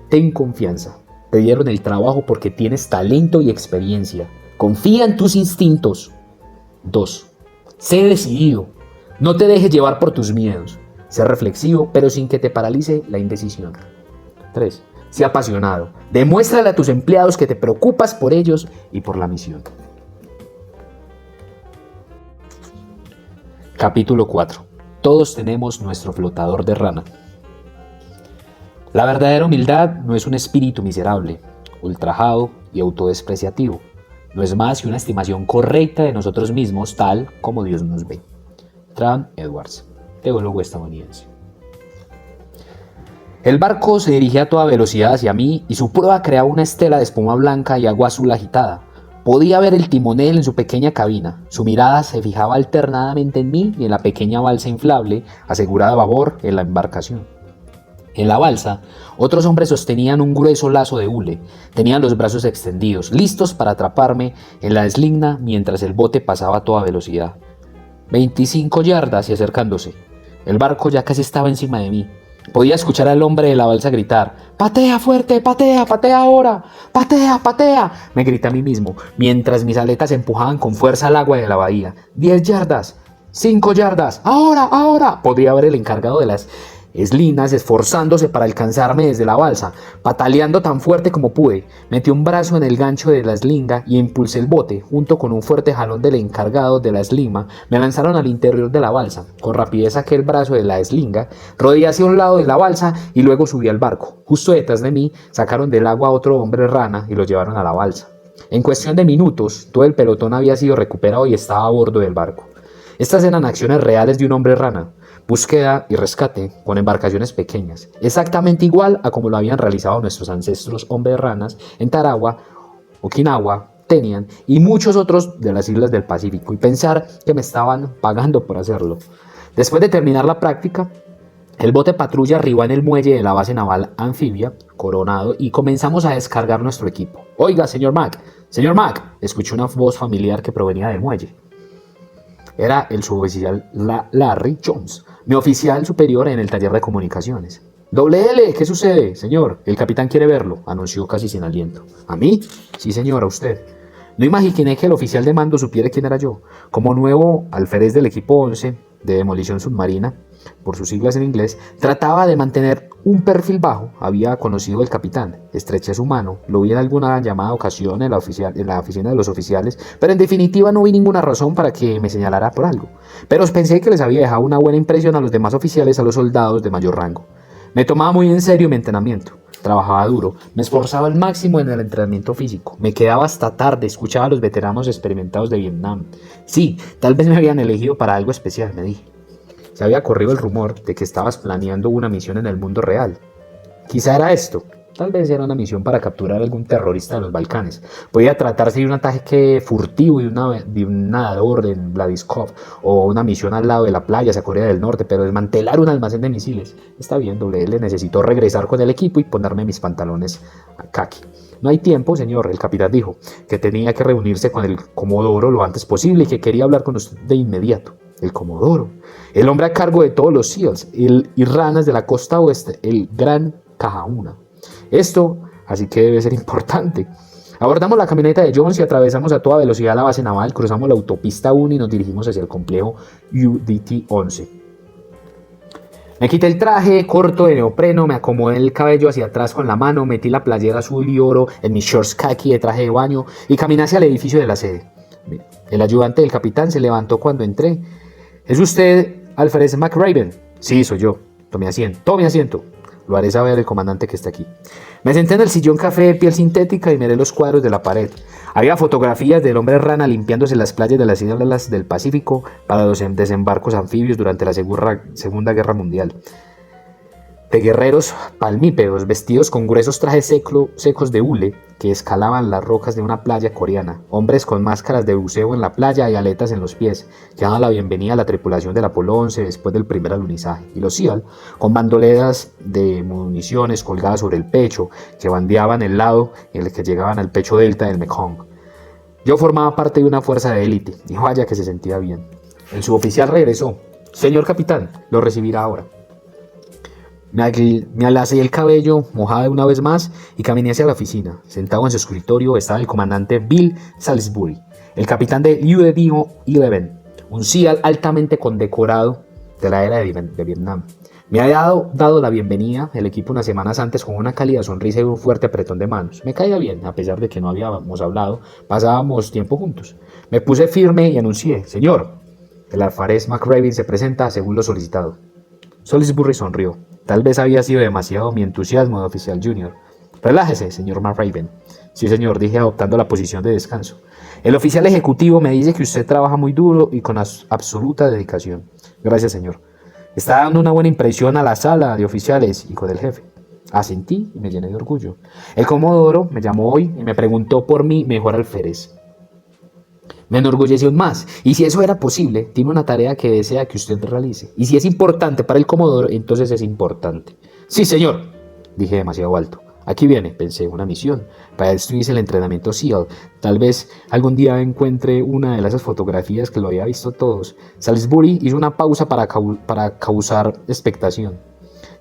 Ten confianza. Te dieron el trabajo porque tienes talento y experiencia. Confía en tus instintos. 2. Sé decidido. No te dejes llevar por tus miedos. Sé reflexivo, pero sin que te paralice la indecisión. 3. Sé apasionado. Demuéstrale a tus empleados que te preocupas por ellos y por la misión. Capítulo 4. Todos tenemos nuestro flotador de rana. La verdadera humildad no es un espíritu miserable, ultrajado y autodespreciativo. No es más que una estimación correcta de nosotros mismos, tal como Dios nos ve. Tran Edwards, teólogo estadounidense. El barco se dirigía a toda velocidad hacia mí y su proa creaba una estela de espuma blanca y agua azul agitada. Podía ver el timonel en su pequeña cabina. Su mirada se fijaba alternadamente en mí y en la pequeña balsa inflable asegurada a babor en la embarcación. En la balsa, otros hombres sostenían un grueso lazo de hule. Tenían los brazos extendidos, listos para atraparme en la deslizna mientras el bote pasaba a toda velocidad. 25 yardas y acercándose. El barco ya casi estaba encima de mí. Podía escuchar al hombre de la balsa gritar: «¡Patea fuerte! ¡Patea! ¡Patea ahora! ¡Patea! ¡Patea!». Me grité a mí mismo, mientras mis aletas empujaban con fuerza al agua de la bahía. 10 yardas. 5 yardas. ¡Ahora! ¡Ahora! Podía ver el encargado de las eslinas esforzándose para alcanzarme desde la balsa, pataleando tan fuerte como pude. Metí un brazo en el gancho de la eslinga y impulsé el bote. Junto con un fuerte jalón del encargado de la eslima, me lanzaron al interior de la balsa. Con rapidez saqué el brazo de la eslinga, rodeé hacia un lado de la balsa y luego subí al barco. Justo detrás de mí, sacaron del agua a otro hombre rana y lo llevaron a la balsa. En cuestión de minutos, todo el pelotón había sido recuperado y estaba a bordo del barco. Estas eran acciones reales de un hombre rana. Búsqueda y rescate con embarcaciones pequeñas, exactamente igual a como lo habían realizado nuestros ancestros hombres ranas en Tarawa, Okinawa, Tenian y muchos otros de las islas del Pacífico, y pensar que me estaban pagando por hacerlo. Después de terminar la práctica, el bote patrulla arribó en el muelle de la base naval anfibia, Coronado, y comenzamos a descargar nuestro equipo. «Oiga, señor Mac, escuché una voz familiar que provenía del muelle. Era el suboficial Larry Jones, mi oficial superior en el taller de comunicaciones. «Doble L, ¿qué sucede, señor? El capitán quiere verlo», anunció casi sin aliento. «¿A mí?» «Sí, señor, a usted». No imaginé que el oficial de mando supiera quién era yo. Como nuevo alférez del equipo 11 de demolición submarina, por sus siglas en inglés, trataba de mantener un perfil bajo. Había conocido al capitán, estreché su mano, lo vi en alguna llamada ocasión en la oficina de los oficiales, pero en definitiva no vi ninguna razón para que me señalara por algo. Pero pensé que les había dejado una buena impresión a los demás oficiales, a los soldados de mayor rango. Me tomaba muy en serio mi entrenamiento. Trabajaba duro, me esforzaba al máximo en el entrenamiento físico, me quedaba hasta tarde, escuchaba a los veteranos experimentados de Vietnam. Sí, tal vez me habían elegido para algo especial, me dije. Se había corrido el rumor de que estabas planeando una misión en el mundo real. Quizá era esto. Tal vez era una misión para capturar a algún terrorista de los Balcanes. Podía tratarse de un ataque furtivo de un nadador en Vladivostok, o una misión al lado de la playa hacia Corea del Norte, pero desmantelar un almacén de misiles. Está bien, WL, necesitó regresar con el equipo y ponerme mis pantalones khaki. «No hay tiempo, señor», el capitán dijo, que tenía que reunirse con el comodoro lo antes posible y que quería hablar con usted de inmediato. El comodoro, el hombre a cargo de todos los SEALs y ranas de la costa oeste, el gran Kahuna. Esto, así que debe ser importante. Abordamos la camioneta de Jones y atravesamos a toda velocidad la base naval, cruzamos la autopista 1 y nos dirigimos hacia el complejo UDT-11. Me quité el traje corto de neopreno, me acomodé el cabello hacia atrás con la mano, metí la playera azul y oro en mis shorts khaki de traje de baño y caminé hacia el edificio de la sede. El ayudante del capitán se levantó cuando entré. «¿Es usted alférez McRaven?» «Sí, soy yo». Tome asiento. Lo haré saber al comandante que está aquí». Me senté en el sillón café de piel sintética y miré los cuadros de la pared. Había fotografías del hombre rana limpiándose las playas de las islas del Pacífico para los desembarcos anfibios durante la Segunda Guerra Mundial. de guerreros palmípedos vestidos con gruesos trajes secos de hule que escalaban las rocas de una playa coreana, hombres con máscaras de buceo en la playa y aletas en los pies, que daban la bienvenida a la tripulación del Apolo 11 después del primer alunizaje, y los SEAL, con bandoleras de municiones colgadas sobre el pecho, que bandeaban el lado en el que llegaban al pecho delta del Mekong. Yo formaba parte de una fuerza de élite, y vaya que se sentía bien. El suboficial regresó. Señor capitán, lo recibirá ahora. Me alacé el cabello, mojada una vez más, y caminé hacia la oficina. Sentado en su escritorio estaba el comandante Bill Salisbury, el capitán de UDD-11, un SEAL altamente condecorado de la era de Vietnam. Me había dado la bienvenida el equipo unas semanas antes con una cálida sonrisa y un fuerte apretón de manos. Me caía bien, a pesar de que no habíamos hablado, pasábamos tiempo juntos. Me puse firme y anuncié: señor, el alfarés McRaven se presenta según lo solicitado. Salisbury sonrió. Tal vez había sido demasiado mi entusiasmo de oficial junior. Relájese, señor McRaven. Sí, señor, dije adoptando la posición de descanso. El oficial ejecutivo me dice que usted trabaja muy duro y con absoluta dedicación. Gracias, señor. Está dando una buena impresión a la sala de oficiales y con el jefe. Asentí y me llené de orgullo. El comodoro me llamó hoy y me preguntó por mi mejor alférez. Me enorgulleció más, y si eso era posible, tiene una tarea que desea que usted realice. Y si es importante para el comodoro, entonces es importante. Sí, señor, dije demasiado alto. Aquí viene, pensé, una misión. Para esto hice el entrenamiento SEAL. Tal vez algún día encuentre una de esas fotografías que lo había visto todos. Salisbury hizo una pausa para causar expectación.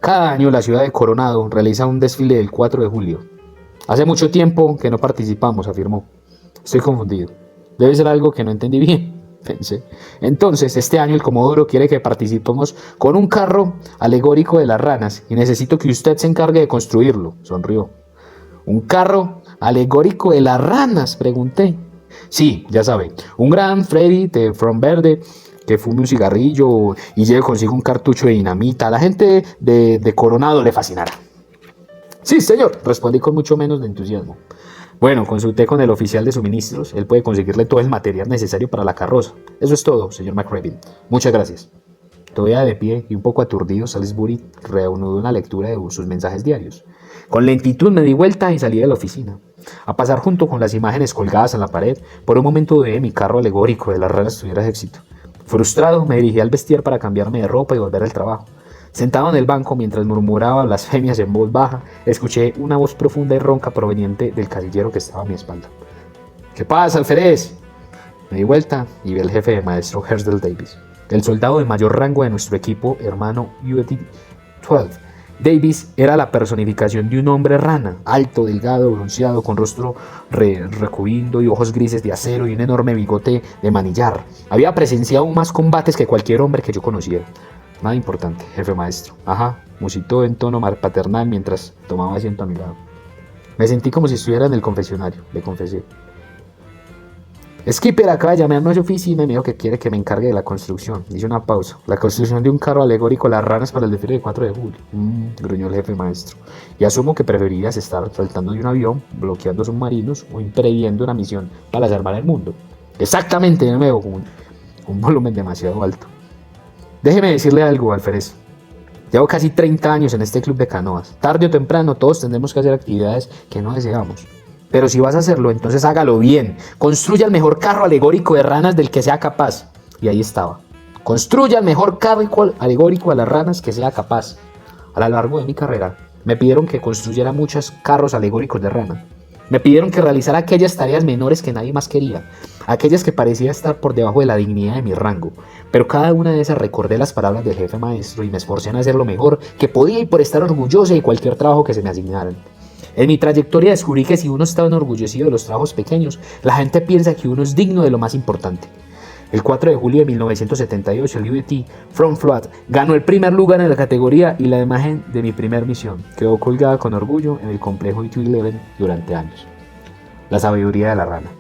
Cada año la ciudad de Coronado realiza un desfile del 4 de julio. Hace mucho tiempo que no participamos, afirmó. Estoy confundido. Debe ser algo que no entendí bien, pensé. Entonces, este año el comodoro quiere que participemos con un carro alegórico de las ranas y necesito que usted se encargue de construirlo, sonrió. ¿Un carro alegórico de las ranas?, pregunté. Sí, ya sabe, un gran Freddy de From Verde que fume un cigarrillo y lleve consigo un cartucho de dinamita. A la gente de Coronado le fascinará. Sí, señor, respondí con mucho menos de entusiasmo. Bueno, consulté con el oficial de suministros. Él puede conseguirle todo el material necesario para la carroza. Eso es todo, señor McRaven. Muchas gracias. Todavía de pie y un poco aturdido, Salisbury reanudó una lectura de sus mensajes diarios. Con lentitud me di vuelta y salí de la oficina. A pasar junto con las imágenes colgadas en la pared, por un momento dudé de mi carro alegórico de las ranas tuviera éxito. Frustrado, me dirigí al vestier para cambiarme de ropa y volver al trabajo. Sentado en el banco mientras murmuraba blasfemias en voz baja, escuché una voz profunda y ronca proveniente del casillero que estaba a mi espalda. ¿Qué pasa, alférez? Me di vuelta y vi al jefe de maestro Herschel Davis, el soldado de mayor rango de nuestro equipo, hermano UD-12. Davis era la personificación de un hombre rana, alto, delgado, bronceado, con rostro recubindo y ojos grises de acero y un enorme bigote de manillar. Había presenciado más combates que cualquier hombre que yo conociera. Nada importante, jefe maestro. Ajá, musitó en tono paternal mientras tomaba asiento a mi lado. Me sentí como si estuviera en el confesionario, le confesé. Skipper acaba de llamarme a su oficina y me dijo que quiere que me encargue de la construcción. Hice una pausa. La construcción de un carro alegórico a las ranas para el desfile del 4 de julio. Gruñó el jefe maestro. Y asumo que preferirías estar saltando de un avión, bloqueando submarinos o impidiendo una misión para salvar el mundo. Exactamente, de nuevo, con un volumen demasiado alto. Déjeme decirle algo, alférez. Llevo casi 30 años en este club de canoas. Tarde o temprano todos tendremos que hacer actividades que no deseamos. Pero si vas a hacerlo, entonces hágalo bien. Construya el mejor carro alegórico de ranas del que sea capaz. Y ahí estaba. Construya el mejor carro alegórico de las ranas que sea capaz. A lo largo de mi carrera, me pidieron que construyera muchos carros alegóricos de rana. Me pidieron que realizara aquellas tareas menores que nadie más quería, aquellas que parecía estar por debajo de la dignidad de mi rango, pero cada una de esas recordé las palabras del jefe maestro y me esforcé en hacer lo mejor que podía y por estar orgulloso de cualquier trabajo que se me asignaran. En mi trayectoria descubrí que si uno está enorgullecido de los trabajos pequeños, la gente piensa que uno es digno de lo más importante. El 4 de julio de 1978, el UDT From Flood ganó el primer lugar en la categoría y la imagen de mi primer misión quedó colgada con orgullo en el complejo UT-11 durante años. La sabiduría de la rana.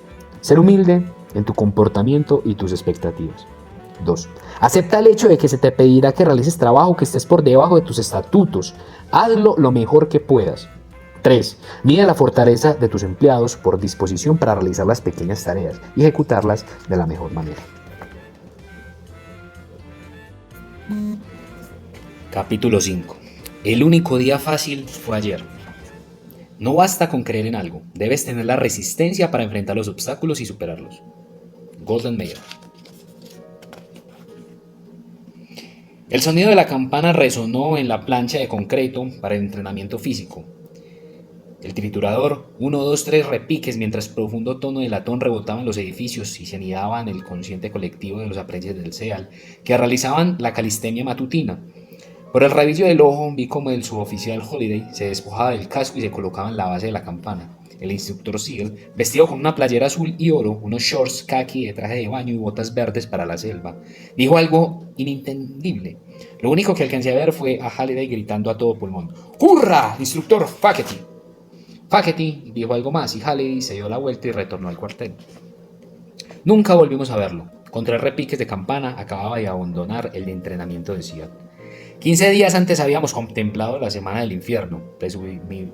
Ser humilde en tu comportamiento y tus expectativas. 2. Acepta el hecho de que se te pedirá que realices trabajo que estés por debajo de tus estatutos. Hazlo lo mejor que puedas. 3. Mide la fortaleza de tus empleados por disposición para realizar las pequeñas tareas y ejecutarlas de la mejor manera.
Capítulo 5. El único día fácil fue ayer. No basta con creer en algo, debes tener la resistencia para enfrentar los obstáculos y superarlos. Golden Mayer. El sonido de la campana resonó en la plancha de concreto para el entrenamiento físico. El triturador, 1, 2, 3 repiques mientras profundo tono de latón rebotaba en los edificios y se anidaba en el consciente colectivo de los aprendices del CEAL que realizaban la calistenia matutina. Por el rabillo del ojo vi como el suboficial Holiday se despojaba del casco y se colocaba en la base de la campana. El instructor SEAL, vestido con una playera azul y oro, unos shorts khaki de traje de baño y botas verdes para la selva, dijo algo inintendible. Lo único que alcancé a ver fue a Holiday gritando a todo pulmón: ¡Hurra, instructor Faculty! Faculty dijo algo más y Holiday se dio la vuelta y retornó al cuartel. Nunca volvimos a verlo. Con 3 repiques de campana acababa de abandonar el entrenamiento de SEAL. 15 días antes habíamos contemplado la semana del infierno.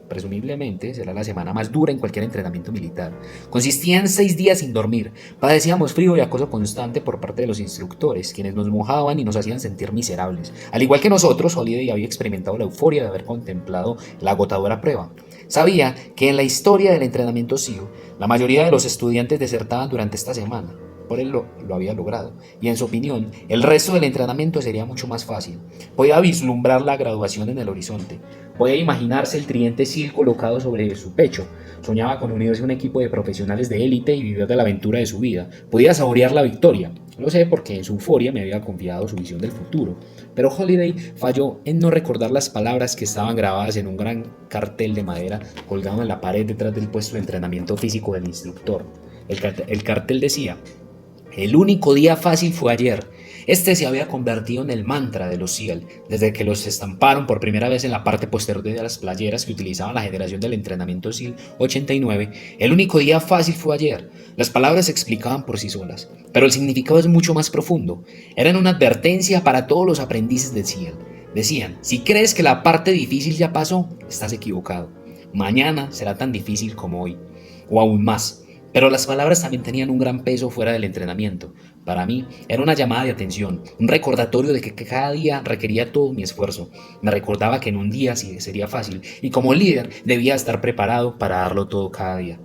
Presumiblemente será la semana más dura en cualquier entrenamiento militar. Consistía en 6 días sin dormir. Padecíamos frío y acoso constante por parte de los instructores, quienes nos mojaban y nos hacían sentir miserables. Al igual que nosotros, Holiday había experimentado la euforia de haber contemplado la agotadora prueba. Sabía que en la historia del entrenamiento SEAL, la mayoría de los estudiantes desertaban durante esta semana. Por él lo había logrado, y en su opinión, el resto del entrenamiento sería mucho más fácil. Podía vislumbrar la graduación en el horizonte, podía imaginarse el tridente SEAL colocado sobre su pecho, soñaba con unirse a un equipo de profesionales de élite y vivir de la aventura de su vida, podía saborear la victoria. Lo sé porque en su euforia me había confiado su visión del futuro, pero Holiday falló en no recordar las palabras que estaban grabadas en un gran cartel de madera colgado en la pared detrás del puesto de entrenamiento físico del instructor. El cartel decía: el único día fácil fue ayer. Este se había convertido en el mantra de los SEAL, desde que los estamparon por primera vez en la parte posterior de las playeras que utilizaban la generación del entrenamiento SEAL 89. El único día fácil fue ayer. Las palabras se explicaban por sí solas, pero el significado es mucho más profundo. Eran una advertencia para todos los aprendices de SEAL. Decían: si crees que la parte difícil ya pasó, estás equivocado. Mañana será tan difícil como hoy, o aún más. Pero las palabras también tenían un gran peso fuera del entrenamiento. Para mí era una llamada de atención, un recordatorio de que cada día requería todo mi esfuerzo. Me recordaba que en un día sí sería fácil y como líder debía estar preparado para darlo todo cada día.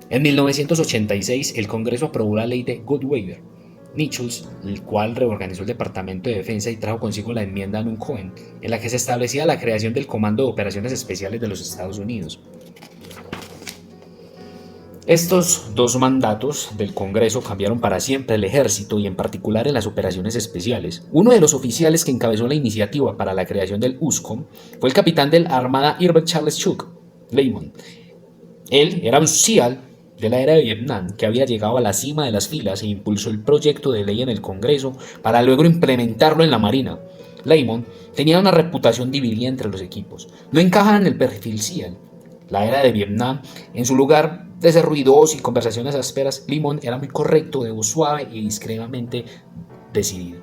En 1986 el Congreso aprobó la ley de Goodweiler-Nichols, el cual reorganizó el Departamento de Defensa y trajo consigo la enmienda Nunn-Cohen, en la que se establecía la creación del Comando de Operaciones Especiales de los Estados Unidos. Estos 2 mandatos del Congreso cambiaron para siempre el ejército y en particular en las operaciones especiales. Uno de los oficiales que encabezó la iniciativa para la creación del USCOM fue el capitán de la Armada Herbert Charles Chuck Lamont. Él era un SEAL de la era de Vietnam que había llegado a la cima de las filas e impulsó el proyecto de ley en el Congreso para luego implementarlo en la Marina. Lamont tenía una reputación dividida entre los equipos. No encajaba en el perfil SEAL. La era de Vietnam, en su lugar de ser ruidoso y conversaciones ásperas, Lamont era muy correcto, de voz suave y discretamente decidido.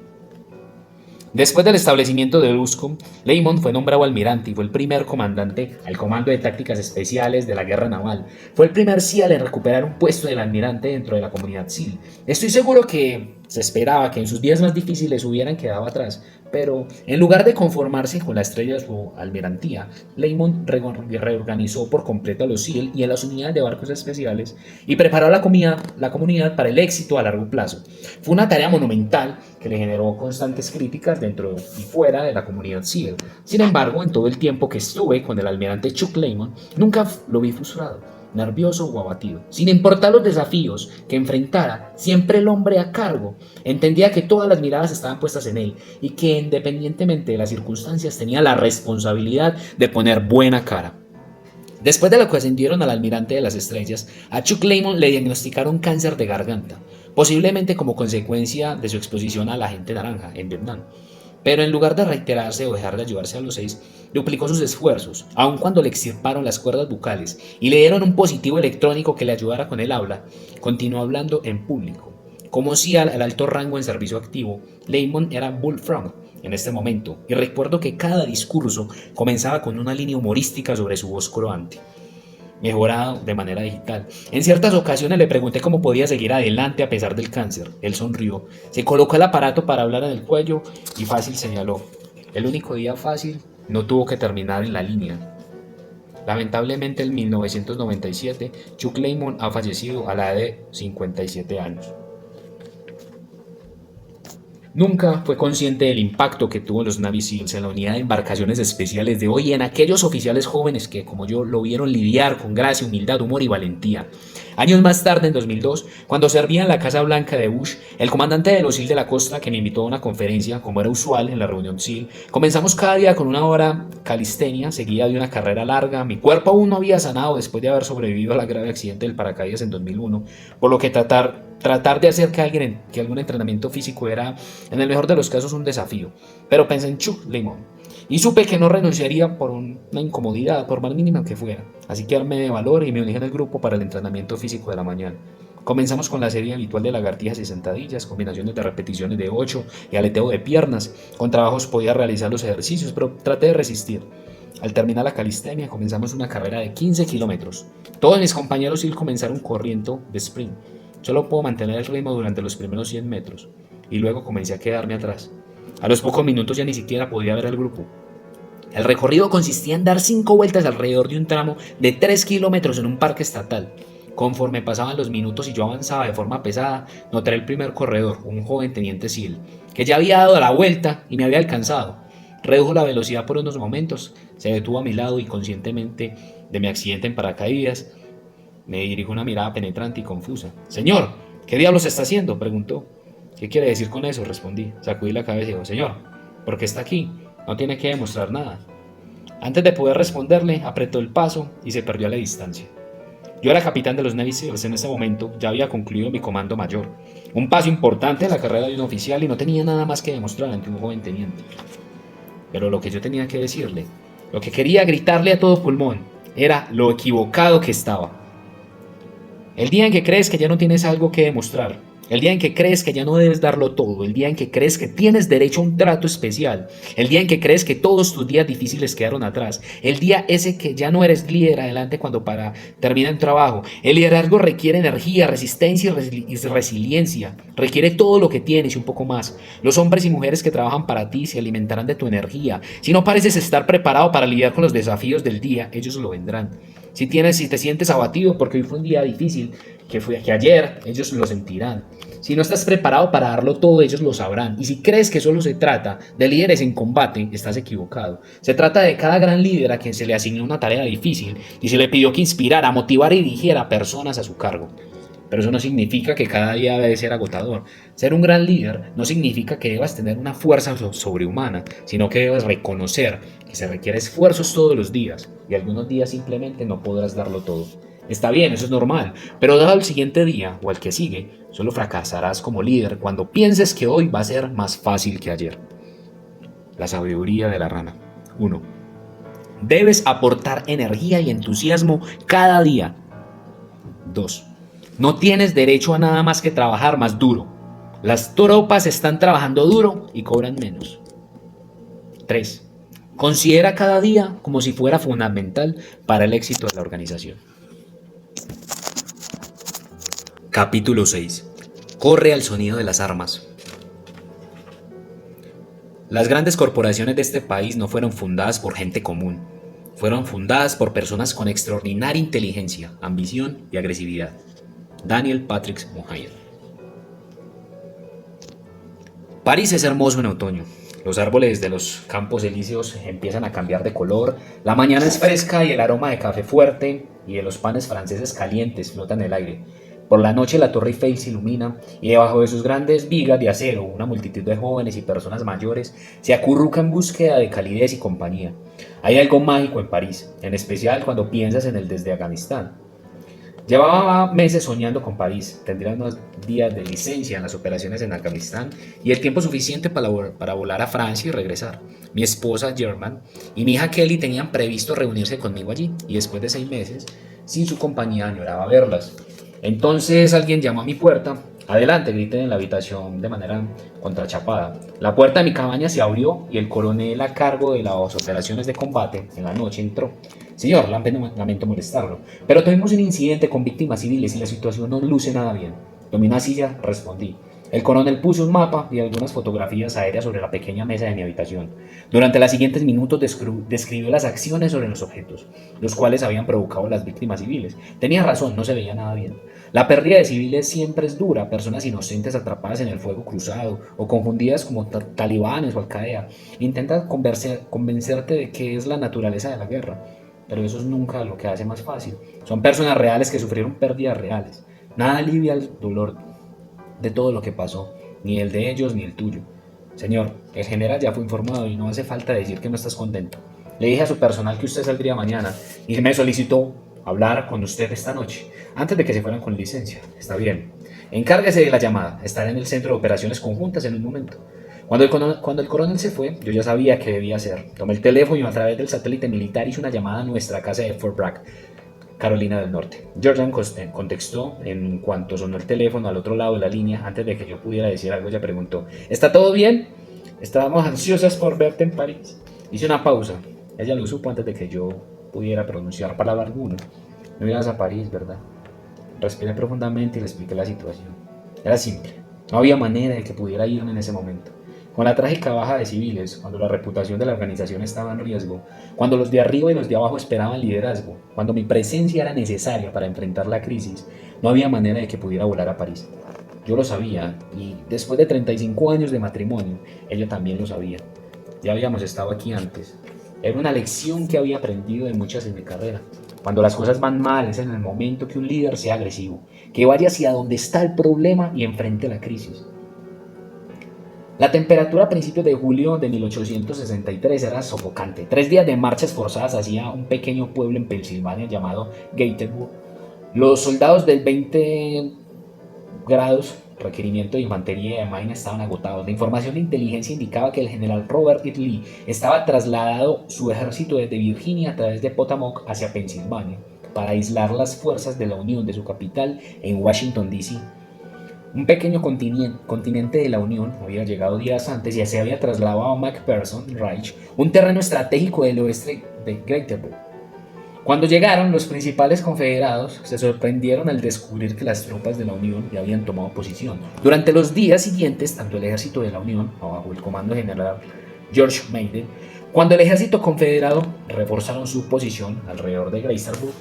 Después del establecimiento del USCOM, Lamont fue nombrado almirante y fue el primer comandante al Comando de Tácticas Especiales de la Guerra Naval. Fue el primer SEAL en recuperar un puesto del almirante dentro de la comunidad SEAL. Estoy seguro que se esperaba que en sus días más difíciles hubieran quedado atrás, pero en lugar de conformarse con la estrella de su almirantía, Lamont reorganizó por completo a los SEAL y a las unidades de barcos especiales y preparó a la comunidad para el éxito a largo plazo. Fue una tarea monumental que le generó constantes críticas dentro y fuera de la comunidad SEAL. Sin embargo, en todo el tiempo que estuve con el almirante Chuck Lamont, nunca lo vi frustrado, nervioso o abatido. Sin importar los desafíos que enfrentara, siempre el hombre a cargo entendía que todas las miradas estaban puestas en él y que independientemente de las circunstancias tenía la responsabilidad de poner buena cara. Después de lo que ascendieron al almirante de las estrellas, a Chuck Lamont le diagnosticaron cáncer de garganta, posiblemente como consecuencia de su exposición a la agente naranja en Vietnam. Pero en lugar de reiterarse o dejar de ayudarse a los 6, duplicó sus esfuerzos, aun cuando le extirparon las cuerdas bucales y le dieron un positivo electrónico que le ayudara con el habla, continuó hablando en público. Como SEAL al alto rango en servicio activo, Lamont era bullfrog en este momento, y recuerdo que cada discurso comenzaba con una línea humorística sobre su voz croante, mejorado de manera digital. En ciertas ocasiones le pregunté cómo podía seguir adelante a pesar del cáncer. Él sonrió, se colocó el aparato para hablar en el cuello y fácil señaló: el único día fácil no tuvo que terminar en la línea. Lamentablemente en 1997, Chuck Lemon ha fallecido a la edad de 57 años. Nunca fue consciente del impacto que tuvo en los Navy SEALs, en la unidad de embarcaciones especiales de hoy y en aquellos oficiales jóvenes que, como yo, lo vieron lidiar con gracia, humildad, humor y valentía. Años más tarde, en 2002, cuando servía en la Casa Blanca de Bush, el comandante de los SEAL de la costa, que me invitó a una conferencia, como era usual en la reunión SEAL, comenzamos cada día con una hora calistenia, seguida de una carrera larga. Mi cuerpo aún no había sanado después de haber sobrevivido al grave accidente del paracaídas en 2001, por lo que tratar de hacer que algún entrenamiento físico era, en el mejor de los casos, un desafío. Pero pensé en Chuck Lemon y supe que no renunciaría por una incomodidad, por más mínima que fuera. Así que armé de valor y me uní en el grupo para el entrenamiento físico de la mañana. Comenzamos con la serie habitual de lagartijas y sentadillas, combinaciones de repeticiones de 8 y aleteo de piernas. Con trabajos podía realizar los ejercicios, pero traté de resistir. Al terminar la calistenia, comenzamos una carrera de 15 kilómetros. Todos mis compañeros comenzaron corriendo de sprint. Solo puedo mantener el ritmo durante los primeros 100 metros, y luego comencé a quedarme atrás. A los pocos minutos ya ni siquiera podía ver al grupo. El recorrido consistía en dar 5 vueltas alrededor de un tramo de 3 kilómetros en un parque estatal. Conforme pasaban los minutos y yo avanzaba de forma pesada, noté el primer corredor, un joven teniente SEAL, que ya había dado la vuelta y me había alcanzado. Redujo la velocidad por unos momentos, se detuvo a mi lado y, conscientemente de mi accidente en paracaídas, me dirigió una mirada penetrante y confusa. «Señor, ¿qué diablos está haciendo?», preguntó. «¿Qué quiere decir con eso?», respondí. Sacudí la cabeza y dijo: «Señor, ¿por qué está aquí? No tiene que demostrar nada». Antes de poder responderle, apretó el paso y se perdió a la distancia. Yo era capitán de los Navy SEALs en ese momento, ya había concluido mi comando mayor. Un paso importante en la carrera de un oficial y no tenía nada más que demostrar ante un joven teniente. Pero lo que yo tenía que decirle, lo que quería gritarle a todo pulmón, era lo equivocado que estaba. El día en que crees que ya no tienes algo que demostrar, el día en que crees que ya no debes darlo todo, el día en que crees que tienes derecho a un trato especial, el día en que crees que todos tus días difíciles quedaron atrás, el día ese que ya no eres líder adelante cuando termina un trabajo. El liderazgo requiere energía, resistencia y resiliencia, requiere todo lo que tienes y un poco más. Los hombres y mujeres que trabajan para ti se alimentarán de tu energía. Si no pareces estar preparado para lidiar con los desafíos del día, ellos lo vendrán. Si te sientes abatido porque hoy fue un día difícil, que ayer, ellos lo sentirán. Si no estás preparado para darlo todo, ellos lo sabrán. Y si crees que solo se trata de líderes en combate, estás equivocado. Se trata de cada gran líder a quien se le asignó una tarea difícil y se le pidió que inspirara, motivara y dirigiera personas a su cargo. Pero eso no significa que cada día debe ser agotador. Ser un gran líder no significa que debas tener una fuerza sobrehumana, sino que debes reconocer que se requiere esfuerzos todos los días y algunos días simplemente no podrás darlo todo. Está bien, eso es normal, pero dado el siguiente día o el que sigue, solo fracasarás como líder cuando pienses que hoy va a ser más fácil que ayer. La sabiduría de la rana. 1. Debes aportar energía y entusiasmo cada día. 2. No tienes derecho a nada más que trabajar más duro. Las tropas están trabajando duro y cobran menos. 3. Considera cada día como si fuera fundamental para el éxito de la organización. Capítulo 6. Corre al sonido de las armas. Las grandes corporaciones de este país no fueron fundadas por gente común. Fueron fundadas por personas con extraordinaria inteligencia, ambición y agresividad. Daniel Patrick Moynihan. París es hermoso en otoño. Los árboles de los campos elíseos empiezan a cambiar de color, la mañana es fresca y el aroma de café fuerte y de los panes franceses calientes flota en el aire. Por la noche la Torre Eiffel se ilumina y debajo de sus grandes vigas de acero una multitud de jóvenes y personas mayores se acurruca en búsqueda de calidez y compañía. Hay algo mágico en París, en especial cuando piensas en el desde Afganistán. Llevaba meses soñando con París, tendría unos días de licencia en las operaciones en Afganistán y el tiempo suficiente para volar a Francia y regresar. Mi esposa German y mi hija Kelly tenían previsto reunirse conmigo allí y después de 6 meses, sin su compañía, añoraba verlas. Entonces alguien llamó a mi puerta. «Adelante», grité en la habitación de manera contrachapada. La puerta de mi cabaña se abrió y el coronel a cargo de las operaciones de combate en la noche entró. «Señor, lamento molestarlo, pero tuvimos un incidente con víctimas civiles y la situación no luce nada bien». Tomé una silla, respondí. El coronel puso un mapa y algunas fotografías aéreas sobre la pequeña mesa de mi habitación. Durante los siguientes minutos describió las acciones sobre los objetos, los cuales habían provocado las víctimas civiles. Tenía razón, no se veía nada bien. La pérdida de civiles siempre es dura, personas inocentes atrapadas en el fuego cruzado o confundidas como talibanes o Al-Qaeda. Intenta convencerte de que es la naturaleza de la guerra, pero eso es nunca lo que hace más fácil. Son personas reales que sufrieron pérdidas reales. Nada alivia el dolor de todo lo que pasó, ni el de ellos ni el tuyo. Señor, el general ya fue informado y no hace falta decir que no estás contento. Le dije a su personal que usted saldría mañana y me solicitó hablar con usted esta noche, antes de que se fueran con licencia. Está bien. Encárguese de la llamada. Estaré en el centro de operaciones conjuntas en un momento. Cuando el coronel se fue, yo ya sabía qué debía hacer. Tomé el teléfono y a través del satélite militar hice una llamada a nuestra casa de Fort Bragg, Carolina del Norte. Jordan contestó en cuanto sonó el teléfono al otro lado de la línea. Antes de que yo pudiera decir algo, ella preguntó: ¿está todo bien? Estábamos ansiosas por verte en París. Hice una pausa. Ella lo supo antes de que yo pudiera pronunciar palabra alguna. No irás a París, ¿verdad? Respiré profundamente y le expliqué la situación. Era simple. No había manera de que pudiera irme en ese momento. Con la trágica baja de civiles, cuando la reputación de la organización estaba en riesgo, cuando los de arriba y los de abajo esperaban liderazgo, cuando mi presencia era necesaria para enfrentar la crisis, no había manera de que pudiera volar a París. Yo lo sabía, y después de 35 años de matrimonio, ella también lo sabía. Ya habíamos estado aquí antes. Era una lección que había aprendido de muchas en mi carrera. Cuando las cosas van mal es en el momento que un líder sea agresivo, que vaya hacia donde está el problema y enfrente la crisis. La temperatura a principios de julio de 1863 era sofocante. 3 días de marchas forzadas hacia un pequeño pueblo en Pensilvania llamado Gettysburg. Los soldados del 20 grados, requerimiento de infantería de Maine, estaban agotados. La información de inteligencia indicaba que el general Robert E. Lee estaba trasladado su ejército desde Virginia a través de Potomac hacia Pensilvania para aislar las fuerzas de la Unión de su capital en Washington, D.C. Un pequeño continente de la Unión había llegado días antes y se había trasladado a McPherson Ridge, un terreno estratégico del oeste de Gettysburg. Cuando llegaron, los principales confederados se sorprendieron al descubrir que las tropas de la Unión ya habían tomado posición. Durante los días siguientes, tanto el ejército de la Unión, bajo el comando general George Meade, cuando el ejército confederado reforzaron su posición alrededor de Gettysburg,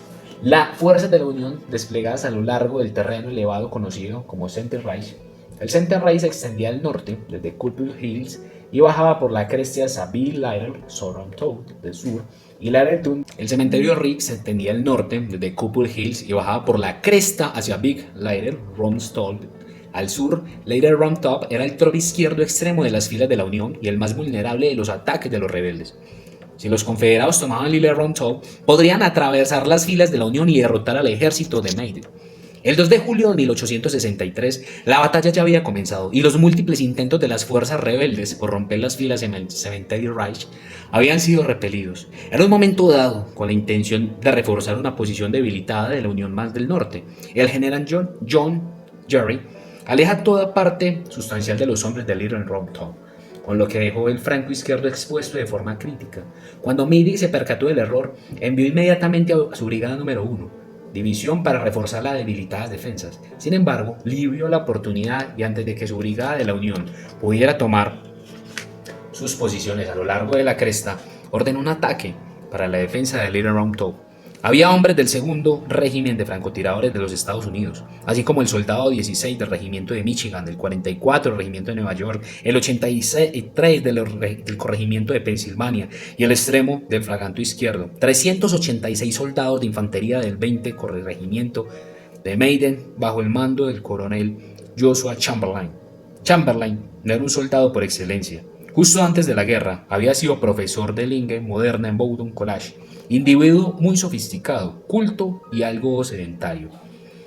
las fuerzas de la Unión desplegadas a lo largo del terreno elevado conocido como Center Ridge. El Center Ridge se extendía al norte, desde Copper Hills, y bajaba por la cresta hacia Big Little Sorrento del sur, y Lareton. El cementerio Rick se extendía al norte, desde Copper Hills, y bajaba por la cresta hacia Big Little Round al sur. Little Round Top era el trono izquierdo extremo de las filas de la Unión y el más vulnerable de los ataques de los rebeldes. Si los confederados tomaban Little Round Top, podrían atravesar las filas de la Unión y derrotar al ejército de Meade. El 2 de julio de 1863, la batalla ya había comenzado y los múltiples intentos de las fuerzas rebeldes por romper las filas en el Cementerio Ridge habían sido repelidos. Era un momento dado, con la intención de reforzar una posición debilitada de la Unión más del norte. El general John Jerry aleja toda parte sustancial de los hombres de Little Round Top, con lo que dejó el flanco izquierdo expuesto de forma crítica. Cuando Meade se percató del error, envió inmediatamente a su brigada número 1, división, para reforzar las debilitadas defensas. Sin embargo, Lee vio la oportunidad y antes de que su brigada de la Unión pudiera tomar sus posiciones a lo largo de la cresta, ordenó un ataque para la defensa de Little Round Top. Había hombres del segundo régimen de francotiradores de los Estados Unidos, así como el soldado 16 del regimiento de Michigan, el 44 del regimiento de Nueva York, el 83 del corregimiento de Pensilvania y el extremo del flanco izquierdo. 386 soldados de infantería del 20 regimiento de Maiden bajo el mando del coronel Joshua Chamberlain. Chamberlain no era un soldado por excelencia. Justo antes de la guerra, había sido profesor de lengua moderna en Bowdoin College, individuo muy sofisticado, culto y algo sedentario.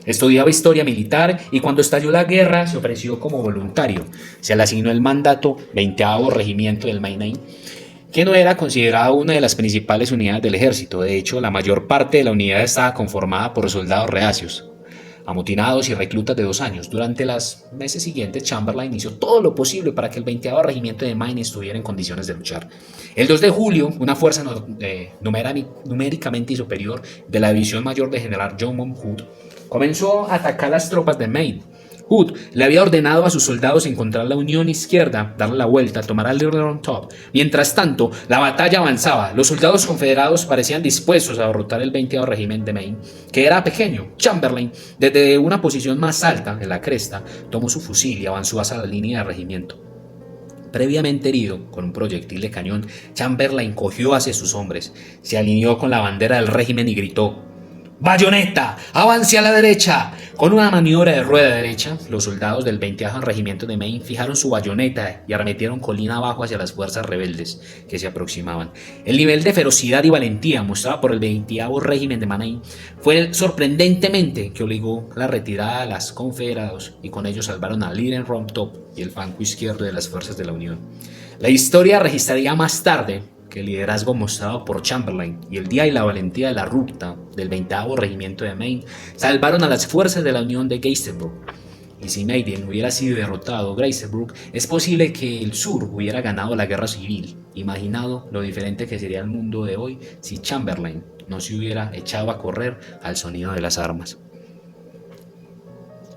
Estudiaba historia militar y cuando estalló la guerra se ofreció como voluntario. Se le asignó el mandato 20º Regimiento del Maine, que no era considerado una de las principales unidades del ejército. De hecho, la mayor parte de la unidad estaba conformada por soldados reacios, amotinados y reclutas de 2 años. Durante los meses siguientes, Chamberlain hizo todo lo posible para que el 20º Regimiento de Maine estuviera en condiciones de luchar. El 2 de julio, una fuerza numéricamente superior de la División Mayor de General John Hood comenzó a atacar las tropas de Maine. Hood le había ordenado a sus soldados encontrar la Unión Izquierda, darle la vuelta, tomar a Little Round Top. Mientras tanto, la batalla avanzaba. Los soldados confederados parecían dispuestos a derrotar el 20º Regimiento de Maine, que era pequeño. Chamberlain, desde una posición más alta, en la cresta, tomó su fusil y avanzó hacia la línea de regimiento. Previamente herido con un proyectil de cañón, Chamberlain cogió hacia sus hombres, se alineó con la bandera del régimen y gritó: ¡Bayoneta! ¡Avance a la derecha! Con una maniobra de rueda derecha, los soldados del 20º Regimiento de Maine fijaron su bayoneta y arremetieron colina abajo hacia las fuerzas rebeldes que se aproximaban. El nivel de ferocidad y valentía mostrado por el 20º Régimen de Maine fue sorprendentemente que obligó la retirada de los confederados y con ello salvaron a Little Round Top y el flanco izquierdo de las fuerzas de la Unión. La historia registraría más tarde que el liderazgo mostrado por Chamberlain y el día y la valentía de la ruta del 20º Regimiento de Maine salvaron a las fuerzas de la Unión de Gettysburg. Y si Maiden hubiera sido derrotado Gettysburg, es posible que el sur hubiera ganado la guerra civil. Imaginado lo diferente que sería el mundo de hoy si Chamberlain no se hubiera echado a correr al sonido de las armas.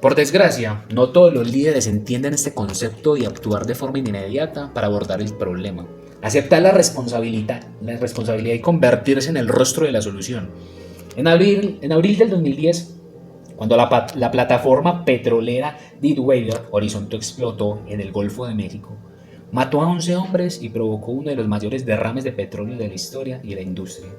Por desgracia, no todos los líderes entienden este concepto y actuar de forma inmediata para abordar el problema. Aceptar la responsabilidad y convertirse en el rostro de la solución. En abril del 2010, cuando la plataforma petrolera Deepwater Horizon explotó en el Golfo de México, mató a 11 hombres y provocó uno de los mayores derrames de petróleo de la historia y de la industria.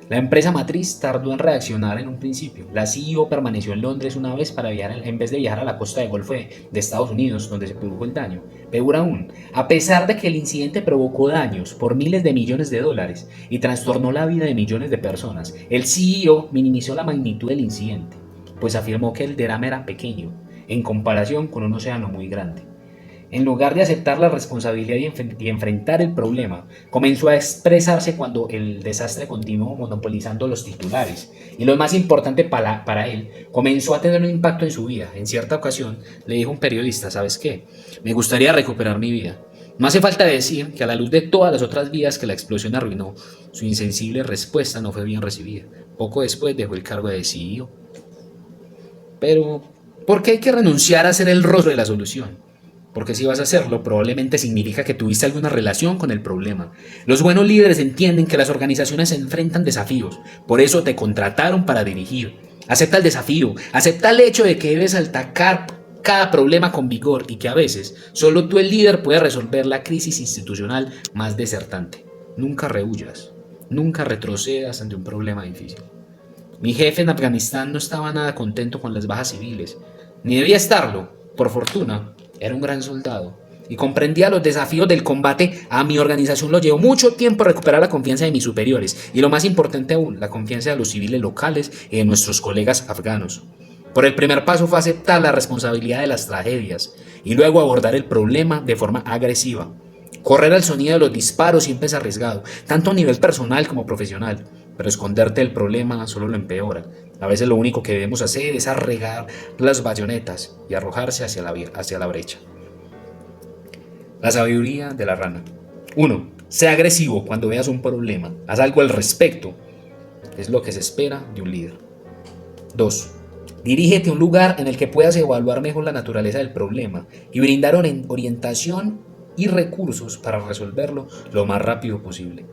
La empresa matriz tardó en reaccionar en un principio. La CEO permaneció en Londres una vez en vez de viajar a la costa del Golfo de Estados Unidos, donde se produjo el daño. Peor aún, a pesar de que el incidente provocó daños por miles de millones de dólares y trastornó la vida de millones de personas, el CEO minimizó la magnitud del incidente, pues afirmó que el derrame era pequeño, en comparación con un océano muy grande. En lugar de aceptar la responsabilidad y enfrentar el problema, comenzó a expresarse cuando el desastre continuó monopolizando los titulares. Y lo más importante para él, comenzó a tener un impacto en su vida. En cierta ocasión, le dijo a un periodista: ¿sabes qué? Me gustaría recuperar mi vida. No hace falta decir que a la luz de todas las otras vidas que la explosión arruinó, su insensible respuesta no fue bien recibida. Poco después dejó el cargo de CEO. Pero, ¿por qué hay que renunciar a ser el rostro de la solución? Porque si vas a hacerlo, probablemente significa que tuviste alguna relación con el problema. Los buenos líderes entienden que las organizaciones se enfrentan desafíos, por eso te contrataron para dirigir. Acepta el desafío, acepta el hecho de que debes atacar cada problema con vigor y que a veces solo tú, el líder, puedes resolver la crisis institucional más desertante. Nunca rehuyas, nunca retrocedas ante un problema difícil. Mi jefe en Afganistán no estaba nada contento con las bajas civiles, ni debía estarlo. Por fortuna, era un gran soldado y comprendía los desafíos del combate. A mi organización lo llevó mucho tiempo recuperar la confianza de mis superiores y, lo más importante aún, la confianza de los civiles locales y de nuestros colegas afganos. Por el primer paso fue aceptar la responsabilidad de las tragedias y luego abordar el problema de forma agresiva. Correr al sonido de los disparos siempre es arriesgado, tanto a nivel personal como profesional, pero esconderte del problema solo lo empeora. A veces lo único que debemos hacer es arregar las bayonetas y arrojarse hacia la brecha. La sabiduría de la rana. 1. Sea agresivo cuando veas un problema. Haz algo al respecto. Es lo que se espera de un líder. 2. Dirígete a un lugar en el que puedas evaluar mejor la naturaleza del problema y brindar orientación y recursos para resolverlo lo más rápido posible.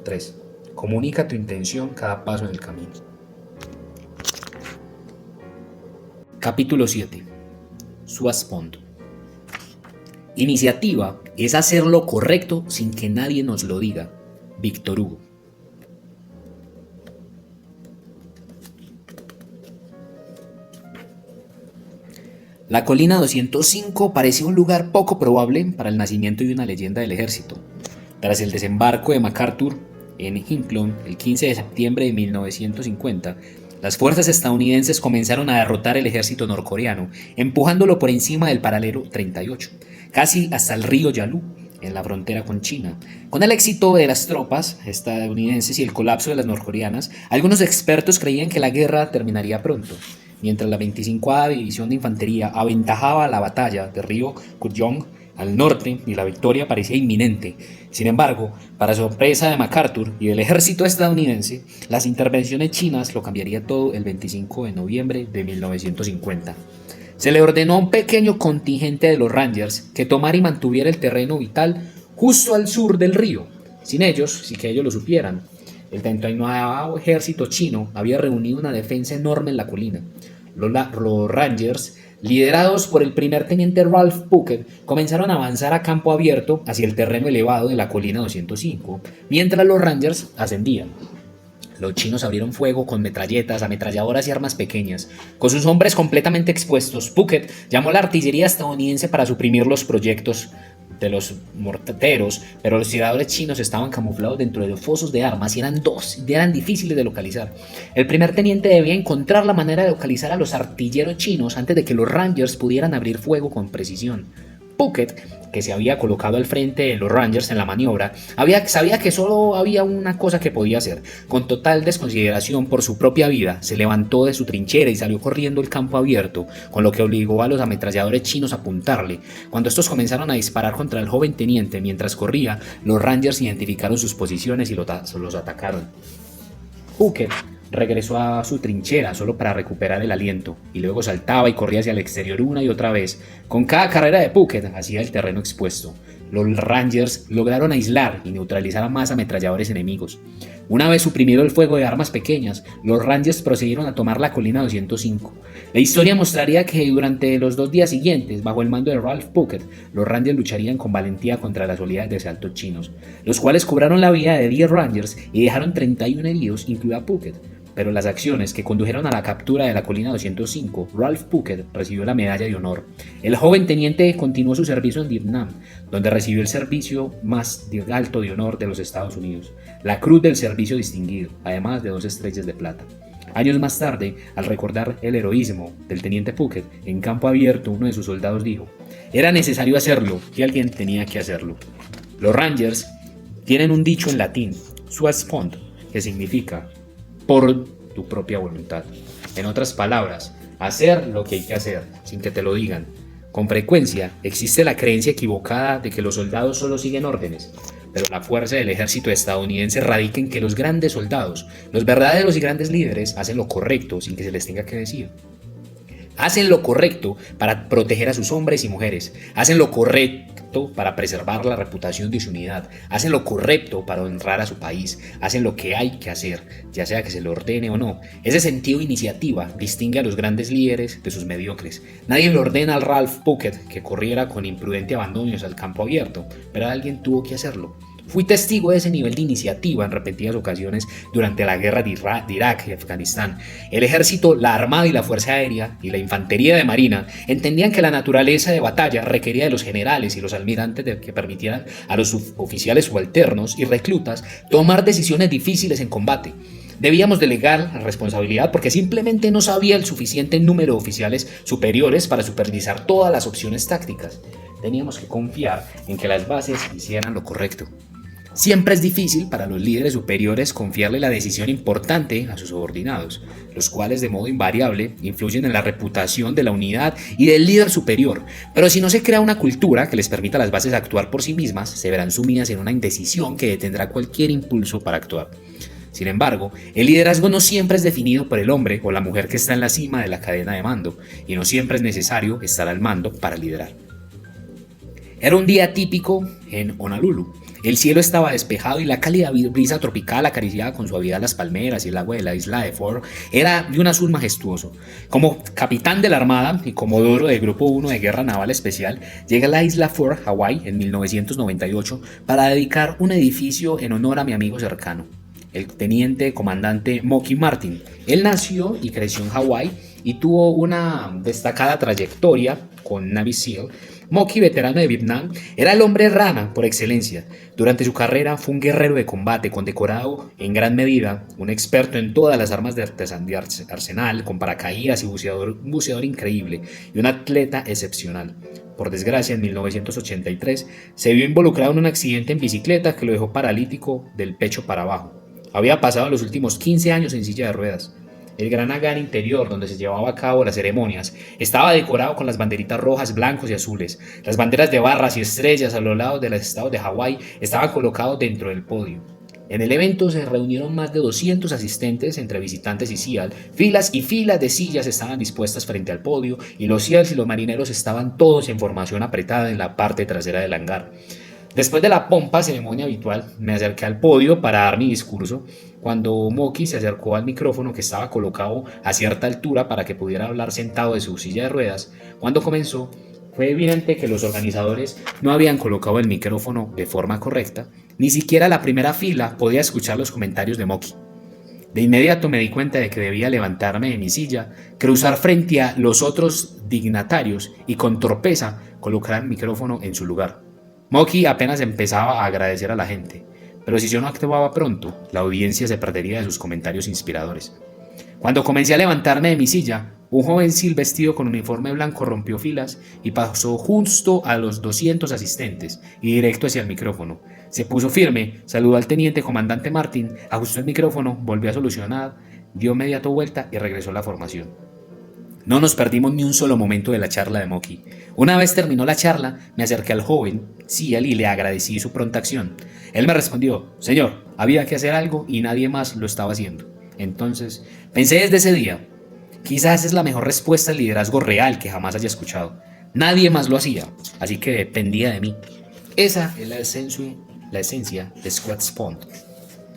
3. Comunica tu intención cada paso en el camino. Capítulo 7. Suaspond. Iniciativa es hacer lo correcto sin que nadie nos lo diga. Víctor Hugo. La colina 205 parecía un lugar poco probable para el nacimiento de una leyenda del ejército. Tras el desembarco de MacArthur en Hinklon el 15 de septiembre de 1950, las fuerzas estadounidenses comenzaron a derrotar el ejército norcoreano, empujándolo por encima del paralelo 38, casi hasta el río Yalu, en la frontera con China. Con el éxito de las tropas estadounidenses y el colapso de las norcoreanas, algunos expertos creían que la guerra terminaría pronto. Mientras la 25ª División de Infantería aventajaba la batalla de río Kuyong al norte y la victoria parecía inminente. Sin embargo, para sorpresa de MacArthur y del ejército estadounidense, las intervenciones chinas lo cambiaría todo el 25 de noviembre de 1950. Se le ordenó a un pequeño contingente de los Rangers que tomara y mantuviera el terreno vital justo al sur del río. Sin ellos, sin que ellos lo supieran, el 39º ejército chino había reunido una defensa enorme en la colina. Los Rangers, liderados por el primer teniente Ralph Puckett, comenzaron a avanzar a campo abierto hacia el terreno elevado de la colina 205, mientras los Rangers ascendían. Los chinos abrieron fuego con metralletas, ametralladoras y armas pequeñas. Con sus hombres completamente expuestos, Puckett llamó a la artillería estadounidense para suprimir los proyectos de los morteros, pero los tiradores chinos estaban camuflados dentro de los fosos de armas y eran difíciles de localizar. El primer teniente debía encontrar la manera de localizar a los artilleros chinos antes de que los Rangers pudieran abrir fuego con precisión. Puckett, que se había colocado al frente de los Rangers en la maniobra, sabía que solo había una cosa que podía hacer. Con total desconsideración por su propia vida, se levantó de su trinchera y salió corriendo al campo abierto, con lo que obligó a los ametralladores chinos a apuntarle. Cuando estos comenzaron a disparar contra el joven teniente mientras corría, los Rangers identificaron sus posiciones y los atacaron. Puckett regresó a su trinchera solo para recuperar el aliento, y luego saltaba y corría hacia el exterior una y otra vez. Con cada carrera de Puckett hacia el terreno expuesto, los Rangers lograron aislar y neutralizar a más ametralladores enemigos. Una vez suprimido el fuego de armas pequeñas, los Rangers procedieron a tomar la colina 205. La historia mostraría que durante los 2 días siguientes, bajo el mando de Ralph Puckett, los Rangers lucharían con valentía contra las oleadas de asaltos chinos, los cuales cobraron la vida de 10 Rangers y dejaron 31 heridos, incluido Puckett. Pero las acciones que condujeron a la captura de la colina 205, Ralph Puckett recibió la medalla de honor. El joven teniente continuó su servicio en Vietnam, donde recibió el servicio más alto de honor de los Estados Unidos, la Cruz del Servicio Distinguido, además de 2 estrellas de plata. Años más tarde, al recordar el heroísmo del teniente Puckett en campo abierto, uno de sus soldados dijo: "Era necesario hacerlo y alguien tenía que hacerlo". Los Rangers tienen un dicho en latín, sua sponte, que significa por tu propia voluntad. En otras palabras, hacer lo que hay que hacer, sin que te lo digan. Con frecuencia existe la creencia equivocada de que los soldados solo siguen órdenes, pero la fuerza del ejército estadounidense radica en que los grandes soldados, los verdaderos y grandes líderes, hacen lo correcto sin que se les tenga que decir. Hacen lo correcto para proteger a sus hombres y mujeres. Hacen lo correcto para preservar la reputación de su unidad. Hacen lo correcto para honrar a su país. Hacen lo que hay que hacer, ya sea que se lo ordene o no. Ese sentido de iniciativa distingue a los grandes líderes de sus mediocres. Nadie le ordena al Ralph Puckett que corriera con imprudente abandono al campo abierto, pero alguien tuvo que hacerlo. Fui testigo de ese nivel de iniciativa en repetidas ocasiones durante la guerra de Irak y Afganistán. El ejército, la armada y la fuerza aérea y la infantería de marina entendían que la naturaleza de batalla requería de los generales y los almirantes que permitieran a los suboficiales subalternos y reclutas tomar decisiones difíciles en combate. Debíamos delegar la responsabilidad porque simplemente no sabía el suficiente número de oficiales superiores para supervisar todas las opciones tácticas. Teníamos que confiar en que las bases hicieran lo correcto. Siempre es difícil para los líderes superiores confiarle la decisión importante a sus subordinados, los cuales de modo invariable influyen en la reputación de la unidad y del líder superior. Pero si no se crea una cultura que les permita a las bases actuar por sí mismas, se verán sumidas en una indecisión que detendrá cualquier impulso para actuar. Sin embargo, el liderazgo no siempre es definido por el hombre o la mujer que está en la cima de la cadena de mando, y no siempre es necesario estar al mando para liderar. Era un día típico en Honolulu. El cielo estaba despejado y la cálida brisa tropical acariciaba con suavidad las palmeras y el agua de la isla de Ford era de un azul majestuoso. Como capitán de la Armada y comodoro del Grupo 1 de Guerra Naval Especial, llegué a la isla Ford, Hawái, en 1998 para dedicar un edificio en honor a mi amigo cercano, el teniente comandante Moki Martin. Él nació y creció en Hawái y tuvo una destacada trayectoria con Navy SEAL. Moki, veterano de Vietnam, era el hombre rana por excelencia. Durante su carrera fue un guerrero de combate condecorado en gran medida, un experto en todas las armas de arsenal, con paracaídas y un buceador increíble y un atleta excepcional. Por desgracia, en 1983 se vio involucrado en un accidente en bicicleta que lo dejó paralítico del pecho para abajo. Había pasado los últimos 15 años en silla de ruedas. El gran hangar interior donde se llevaba a cabo las ceremonias estaba decorado con las banderitas rojas, blancos y azules. Las banderas de barras y estrellas a los lados de los estados de Hawái estaban colocados dentro del podio. En el evento se reunieron más de 200 asistentes entre visitantes y SEAL. Filas y filas de sillas estaban dispuestas frente al podio y los SEALs y los marineros estaban todos en formación apretada en la parte trasera del hangar. Después de la pompa ceremonia habitual, me acerqué al podio para dar mi discurso, cuando Moki se acercó al micrófono que estaba colocado a cierta altura para que pudiera hablar sentado de su silla de ruedas. Cuando comenzó, fue evidente que los organizadores no habían colocado el micrófono de forma correcta, ni siquiera la primera fila podía escuchar los comentarios de Moki. De inmediato me di cuenta de que debía levantarme de mi silla, cruzar frente a los otros dignatarios y con torpeza colocar el micrófono en su lugar. Moki apenas empezaba a agradecer a la gente, pero si yo no actuaba pronto, la audiencia se perdería de sus comentarios inspiradores. Cuando comencé a levantarme de mi silla, un joven SEAL vestido con uniforme blanco rompió filas y pasó justo a los 200 asistentes y directo hacia el micrófono. Se puso firme, saludó al teniente comandante Martin, ajustó el micrófono, volvió a solucionar, dio media vuelta y regresó a la formación. No nos perdimos ni un solo momento de la charla de Moki. Una vez terminó la charla, me acerqué al joven SEAL y le agradecí su pronta acción. Él me respondió: señor, había que hacer algo y nadie más lo estaba haciendo. Entonces, pensé desde ese día, quizás es la mejor respuesta al liderazgo real que jamás haya escuchado. Nadie más lo hacía, así que dependía de mí. Esa es la esencia de Squad Spawn.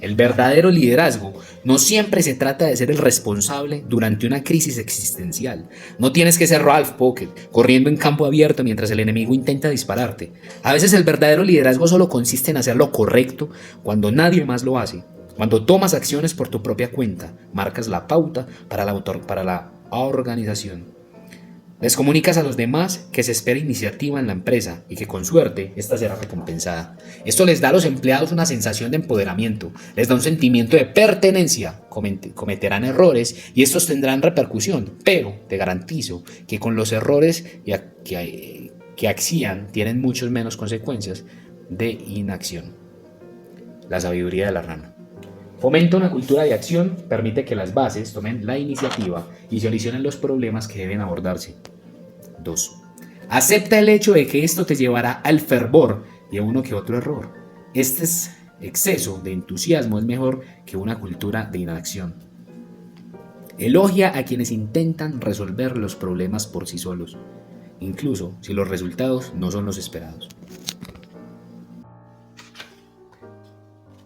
El verdadero liderazgo no siempre se trata de ser el responsable durante una crisis existencial. No tienes que ser Ralph Puckett, corriendo en campo abierto mientras el enemigo intenta dispararte. A veces el verdadero liderazgo solo consiste en hacer lo correcto cuando nadie más lo hace. Cuando tomas acciones por tu propia cuenta, marcas la pauta para la organización. Les comunicas a los demás que se espera iniciativa en la empresa y que con suerte esta será recompensada. Esto les da a los empleados una sensación de empoderamiento, les da un sentimiento de pertenencia. Cometerán errores y estos tendrán repercusión, pero te garantizo que con los errores que accionan tienen muchas menos consecuencias de inacción. La sabiduría de la rana. Fomenta una cultura de acción, permite que las bases tomen la iniciativa y solucionen los problemas que deben abordarse. 2. Acepta el hecho de que esto te llevará al fervor y a uno que otro error. Este exceso de entusiasmo es mejor que una cultura de inacción. Elogia a quienes intentan resolver los problemas por sí solos, incluso si los resultados no son los esperados.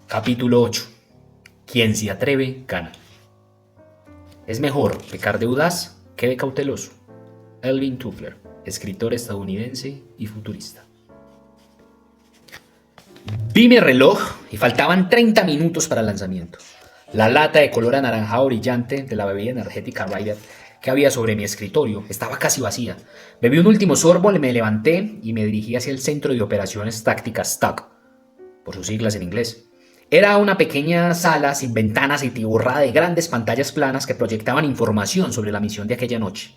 Capítulo 8. Quien se atreve, gana. Es mejor pecar de audaz que de cauteloso. Alvin Toffler, escritor estadounidense y futurista. Vi mi reloj y faltaban 30 minutos para el lanzamiento. La lata de color anaranjado brillante de la bebida energética Ryder que había sobre mi escritorio estaba casi vacía. Bebí un último sorbo, me levanté y me dirigí hacia el Centro de Operaciones Tácticas STAC, por sus siglas en inglés. Era una pequeña sala sin ventanas y tiborrada de grandes pantallas planas que proyectaban información sobre la misión de aquella noche.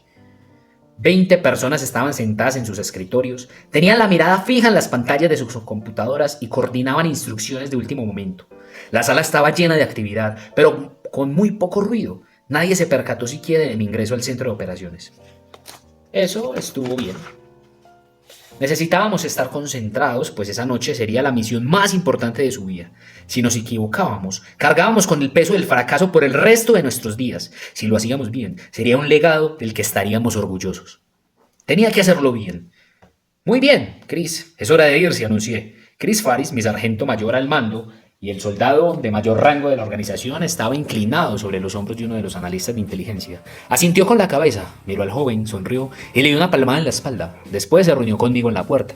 20 personas estaban sentadas en sus escritorios, tenían la mirada fija en las pantallas de sus computadoras y coordinaban instrucciones de último momento. La sala estaba llena de actividad, pero con muy poco ruido. Nadie se percató siquiera de mi ingreso al centro de operaciones. Eso estuvo bien. Necesitábamos estar concentrados, pues esa noche sería la misión más importante de su vida. Si nos equivocábamos, cargábamos con el peso del fracaso por el resto de nuestros días. Si lo hacíamos bien, sería un legado del que estaríamos orgullosos. Tenía que hacerlo bien. Muy bien, Chris, es hora de irse, anuncié. Chris Faris, mi sargento mayor al mando, y el soldado de mayor rango de la organización estaba inclinado sobre los hombros de uno de los analistas de inteligencia. Asintió con la cabeza, miró al joven, sonrió y le dio una palmada en la espalda. Después se reunió conmigo en la puerta.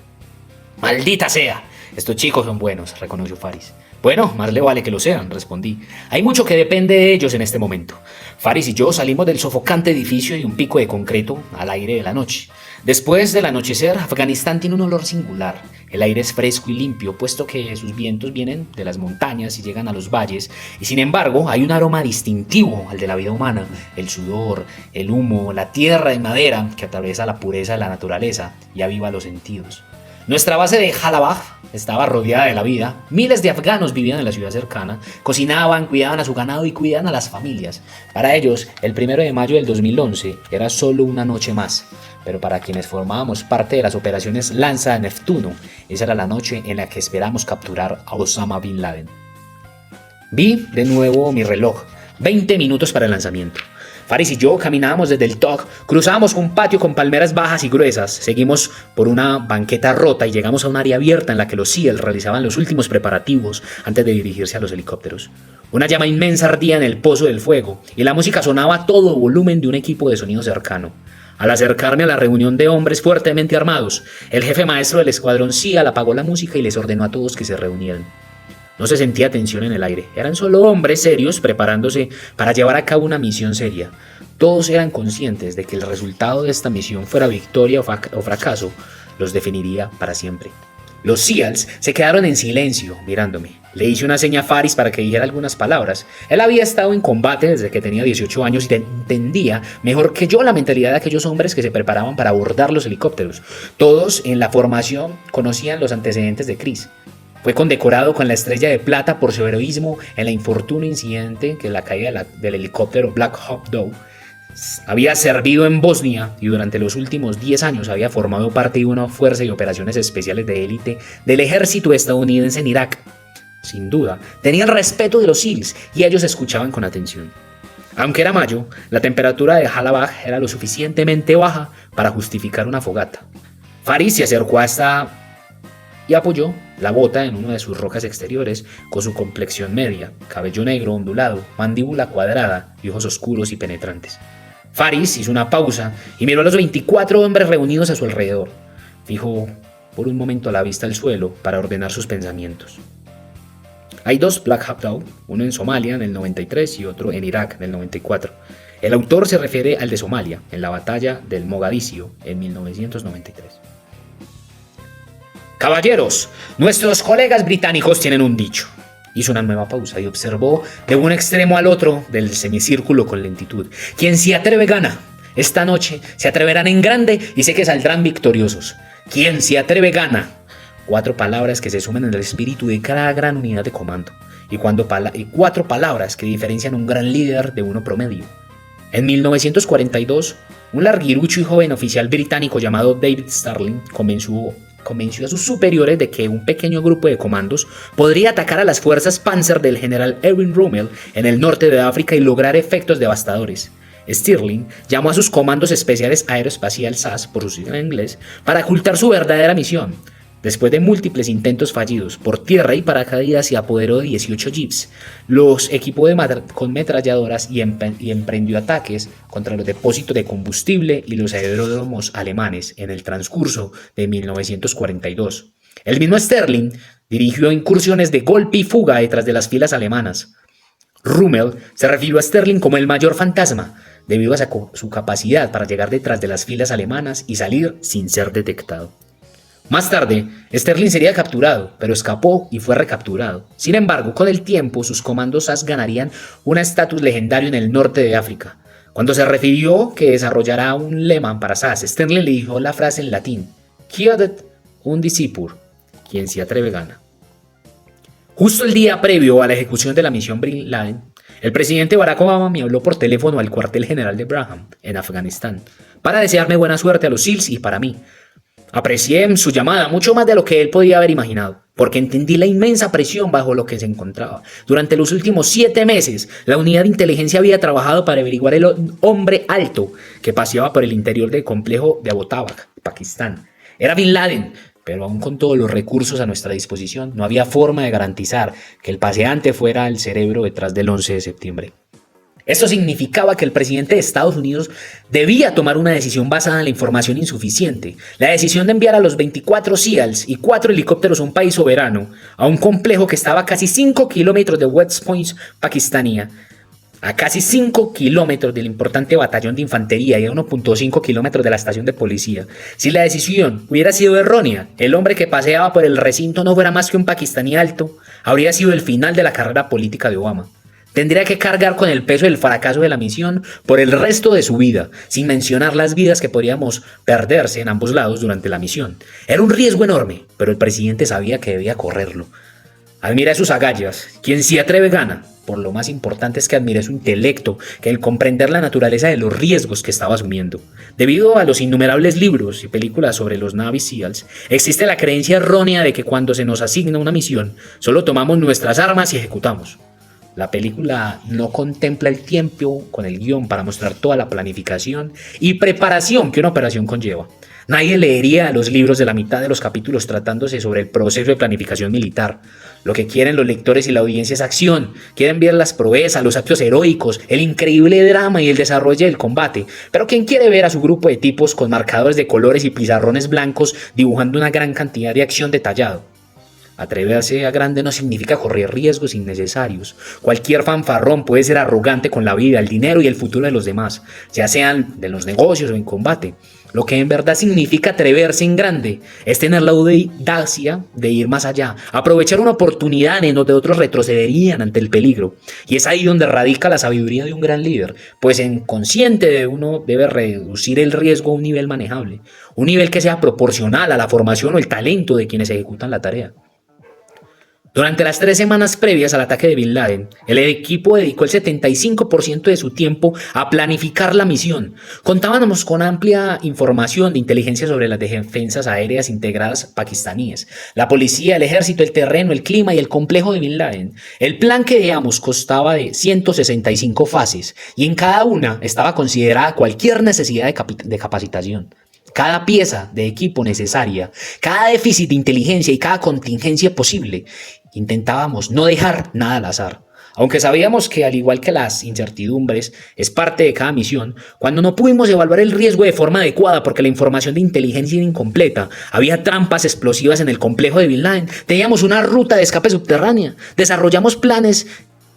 ¡Maldita sea! Estos chicos son buenos, reconoció Faris. Bueno, más le vale que lo sean, respondí. Hay mucho que depende de ellos en este momento. Faris y yo salimos del sofocante edificio y un pico de concreto al aire de la noche. Después del anochecer, Afganistán tiene un olor singular. El aire es fresco y limpio, puesto que sus vientos vienen de las montañas y llegan a los valles, y sin embargo hay un aroma distintivo al de la vida humana, el sudor, el humo, la tierra de madera que atraviesa la pureza de la naturaleza y aviva los sentidos. Nuestra base de Jalabaj estaba rodeada de la vida. Miles de afganos vivían en la ciudad cercana, cocinaban, cuidaban a su ganado y cuidaban a las familias. Para ellos, el 1 de mayo del 2011 era solo una noche más, pero para quienes formábamos parte de las operaciones Lanza de Neptuno, esa era la noche en la que esperamos capturar a Osama Bin Laden. Vi de nuevo mi reloj, 20 minutos para el lanzamiento. Faris y yo caminábamos desde el TOC, cruzamos un patio con palmeras bajas y gruesas, seguimos por una banqueta rota y llegamos a un área abierta en la que los SEALs realizaban los últimos preparativos antes de dirigirse a los helicópteros. Una llama inmensa ardía en el pozo del fuego y la música sonaba a todo volumen de un equipo de sonido cercano. Al acercarme a la reunión de hombres fuertemente armados, el jefe maestro del escuadrón SEAL apagó la música y les ordenó a todos que se reunieran. No se sentía tensión en el aire, eran solo hombres serios preparándose para llevar a cabo una misión seria. Todos eran conscientes de que el resultado de esta misión, fuera victoria o fracaso, los definiría para siempre. Los SEALs se quedaron en silencio, mirándome. Le hice una seña a Faris para que dijera algunas palabras. Él había estado en combate desde que tenía 18 años y entendía mejor que yo la mentalidad de aquellos hombres que se preparaban para abordar los helicópteros. Todos en la formación conocían los antecedentes de Chris. Fue condecorado con la Estrella de Plata por su heroísmo en el infortunio incidente que la caída del helicóptero Black Hawk Doe. Había servido en Bosnia y durante los últimos 10 años había formado parte de una fuerza de operaciones especiales de élite del ejército estadounidense en Irak. Sin duda, tenía el respeto de los SEALs y ellos escuchaban con atención. Aunque era mayo, la temperatura de Jalabaj era lo suficientemente baja para justificar una fogata. Faris se acercó hasta y apoyó la bota en una de sus rocas exteriores con su complexión media, cabello negro ondulado, mandíbula cuadrada y ojos oscuros y penetrantes. Faris hizo una pausa y miró a los 24 hombres reunidos a su alrededor. Fijó por un momento la vista al suelo para ordenar sus pensamientos. Hay dos Black Hawk Doe, uno en Somalia en el 93 y otro en Irak en el 94. El autor se refiere al de Somalia, en la batalla del Mogadiscio en 1993. Caballeros, nuestros colegas británicos tienen un dicho. Hizo una nueva pausa y observó de un extremo al otro del semicírculo con lentitud. Quien se atreve gana. Esta noche se atreverán en grande y sé que saldrán victoriosos. Quien se atreve gana. 4 palabras que se suman en el espíritu de cada gran unidad de comando. Y 4 palabras que diferencian un gran líder de uno promedio. En 1942, un larguirucho y joven oficial británico llamado David Stirling convenció a sus superiores de que un pequeño grupo de comandos podría atacar a las fuerzas Panzer del general Erwin Rommel en el norte de África y lograr efectos devastadores. Stirling llamó a sus comandos especiales aeroespacial SAS, por su sigla en inglés, para ocultar su verdadera misión. Después de múltiples intentos fallidos por tierra y paracaídas, se apoderó de 18 jeeps, los equipó con metralladoras y emprendió ataques contra los depósitos de combustible y los aeródromos alemanes en el transcurso de 1942. El mismo Stirling dirigió incursiones de golpe y fuga detrás de las filas alemanas. Rommel se refirió a Stirling como el mayor fantasma, debido a su capacidad para llegar detrás de las filas alemanas y salir sin ser detectado. Más tarde, Stirling sería capturado, pero escapó y fue recapturado. Sin embargo, con el tiempo, sus comandos SAS ganarían un estatus legendario en el norte de África. Cuando se refirió que desarrollará un lema para SAS, Stirling le dijo la frase en latín: "Quiodet undicipur", quien se atreve gana. Justo el día previo a la ejecución de la misión Bin Laden, el presidente Barack Obama me habló por teléfono al cuartel general de Braham, en Afganistán, para desearme buena suerte a los SEALs y para mí. Aprecié su llamada mucho más de lo que él podía haber imaginado, porque entendí la inmensa presión bajo la que se encontraba. Durante los últimos 7 meses, la unidad de inteligencia había trabajado para averiguar el hombre alto que paseaba por el interior del complejo de Abbottabad, Pakistán. Era Bin Laden, pero aún con todos los recursos a nuestra disposición, no había forma de garantizar que el paseante fuera el cerebro detrás del 11 de septiembre. Esto significaba que el presidente de Estados Unidos debía tomar una decisión basada en la información insuficiente. La decisión de enviar a los 24 SEALs y 4 helicópteros a un país soberano, a un complejo que estaba a casi 5 kilómetros de West Point, Pakistanía, a casi 5 kilómetros del importante batallón de infantería y a 1.5 kilómetros de la estación de policía. Si la decisión hubiera sido errónea, el hombre que paseaba por el recinto no fuera más que un pakistaní alto, habría sido el final de la carrera política de Obama. Tendría que cargar con el peso del fracaso de la misión por el resto de su vida, sin mencionar las vidas que podríamos perderse en ambos lados durante la misión. Era un riesgo enorme, pero el presidente sabía que debía correrlo. Admiré sus agallas. Quien se atreve gana. Por lo más importante es que admiré su intelecto, que el comprender la naturaleza de los riesgos que estaba asumiendo. Debido a los innumerables libros y películas sobre los Navy SEALs, existe la creencia errónea de que cuando se nos asigna una misión, solo tomamos nuestras armas y ejecutamos. La película no contempla el tiempo con el guión para mostrar toda la planificación y preparación que una operación conlleva. Nadie leería los libros de la mitad de los capítulos tratándose sobre el proceso de planificación militar. Lo que quieren los lectores y la audiencia es acción. Quieren ver las proezas, los actos heroicos, el increíble drama y el desarrollo del combate. Pero ¿quién quiere ver a su grupo de tipos con marcadores de colores y pizarrones blancos dibujando una gran cantidad de acción detallado? Atreverse a grande no significa correr riesgos innecesarios. Cualquier fanfarrón puede ser arrogante con la vida, el dinero y el futuro de los demás, ya sean de los negocios o en combate. Lo que en verdad significa atreverse en grande es tener la audacia de ir más allá, aprovechar una oportunidad en donde otros retrocederían ante el peligro. Y es ahí donde radica la sabiduría de un gran líder, pues en consciente de uno debe reducir el riesgo a un nivel manejable, un nivel que sea proporcional a la formación o el talento de quienes ejecutan la tarea. Durante las 3 semanas previas al ataque de Bin Laden, el equipo dedicó el 75% de su tiempo a planificar la misión. Contábamos con amplia información de inteligencia sobre las defensas aéreas integradas pakistaníes, la policía, el ejército, el terreno, el clima y el complejo de Bin Laden. El plan que veamos constaba de 165 fases y en cada una estaba considerada cualquier necesidad de capacitación. Cada pieza de equipo necesaria, cada déficit de inteligencia y cada contingencia posible. Intentábamos no dejar nada al azar. Aunque sabíamos que, al igual que las incertidumbres, es parte de cada misión, cuando no pudimos evaluar el riesgo de forma adecuada porque la información de inteligencia era incompleta, había trampas explosivas en el complejo de Bin Laden, teníamos una ruta de escape subterránea, desarrollamos planes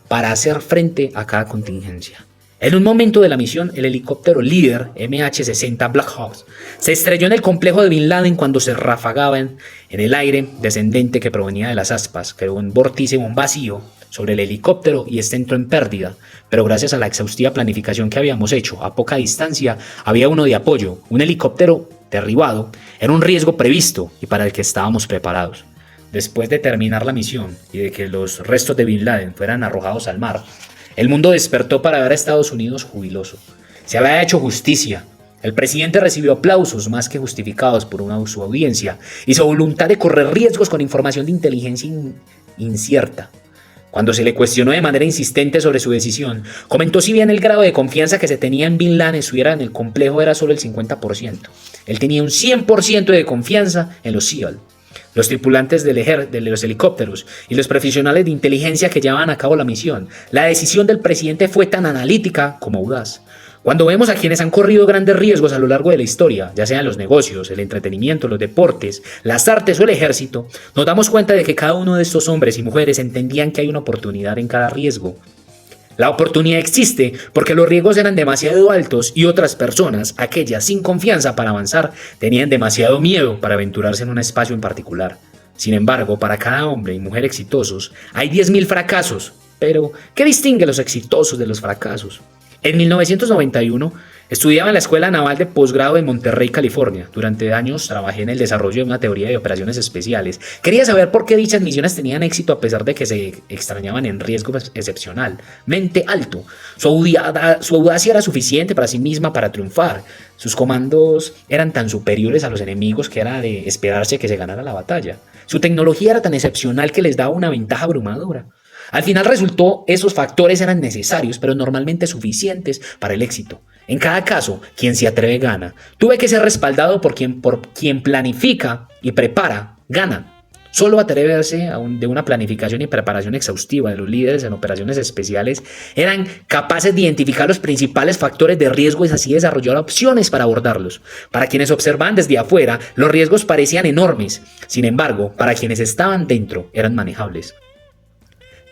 para hacer frente a cada contingencia. En un momento de la misión, el helicóptero líder MH-60 Black Hawk se estrelló en el complejo de Bin Laden cuando se rafagaba en el aire descendente que provenía de las aspas, creó un vórtice, un vacío sobre el helicóptero y este entró en pérdida, pero gracias a la exhaustiva planificación que habíamos hecho a poca distancia, había uno de apoyo, un helicóptero derribado, era un riesgo previsto y para el que estábamos preparados. Después de terminar la misión y de que los restos de Bin Laden fueran arrojados al mar, el mundo despertó para ver a Estados Unidos jubiloso. Se había hecho justicia. El presidente recibió aplausos más que justificados por su audiencia y su voluntad de correr riesgos con información de inteligencia incierta. Cuando se le cuestionó de manera insistente sobre su decisión, comentó si bien el grado de confianza que se tenía en Bin Laden estuviera en el complejo era solo el 50%. Él tenía un 100% de confianza en los SEAL, los tripulantes de los helicópteros y los profesionales de inteligencia que llevaban a cabo la misión. La decisión del presidente fue tan analítica como audaz. Cuando vemos a quienes han corrido grandes riesgos a lo largo de la historia, ya sean los negocios, el entretenimiento, los deportes, las artes o el ejército, nos damos cuenta de que cada uno de estos hombres y mujeres entendían que hay una oportunidad en cada riesgo. La oportunidad existe porque los riesgos eran demasiado altos y otras personas, aquellas sin confianza para avanzar, tenían demasiado miedo para aventurarse en un espacio en particular. Sin embargo, para cada hombre y mujer exitosos, hay 10.000 fracasos. Pero, ¿qué distingue los exitosos de los fracasos? En 1991, estudiaba en la Escuela Naval de Posgrado en Monterrey, California. Durante años trabajé en el desarrollo de una teoría de operaciones especiales. Quería saber por qué dichas misiones tenían éxito a pesar de que se extrañaban en riesgo excepcionalmente alto. Su audacia era suficiente para sí misma para triunfar. Sus comandos eran tan superiores a los enemigos que era de esperarse que se ganara la batalla. Su tecnología era tan excepcional que les daba una ventaja abrumadora. Al final resultó, esos factores eran necesarios, pero normalmente suficientes para el éxito. En cada caso, quien se atreve gana. Tuve que ser respaldado por quien planifica y prepara, gana. Solo atreverse de una planificación y preparación exhaustiva de los líderes en operaciones especiales eran capaces de identificar los principales factores de riesgo y así desarrollar opciones para abordarlos. Para quienes observaban desde afuera, los riesgos parecían enormes. Sin embargo, para quienes estaban dentro, eran manejables.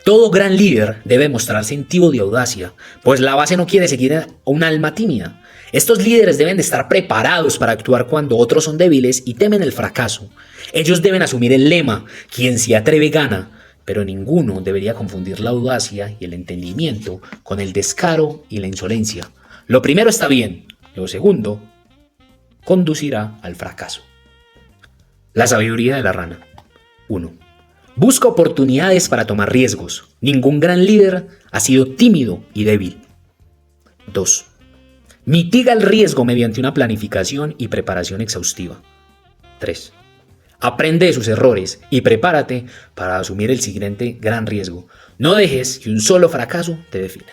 Todo gran líder debe mostrar sentido de audacia, pues la base no quiere seguir a un alma tímida. Estos líderes deben de estar preparados para actuar cuando otros son débiles y temen el fracaso. Ellos deben asumir el lema, quien se atreve gana, pero ninguno debería confundir la audacia y el entendimiento con el descaro y la insolencia. Lo primero está bien, lo segundo conducirá al fracaso. La sabiduría de la rana. 1. Busca oportunidades para tomar riesgos. Ningún gran líder ha sido tímido y débil. 2. Mitiga el riesgo mediante una planificación y preparación exhaustiva. 3. Aprende de sus errores y prepárate para asumir el siguiente gran riesgo. No dejes que un solo fracaso te defina.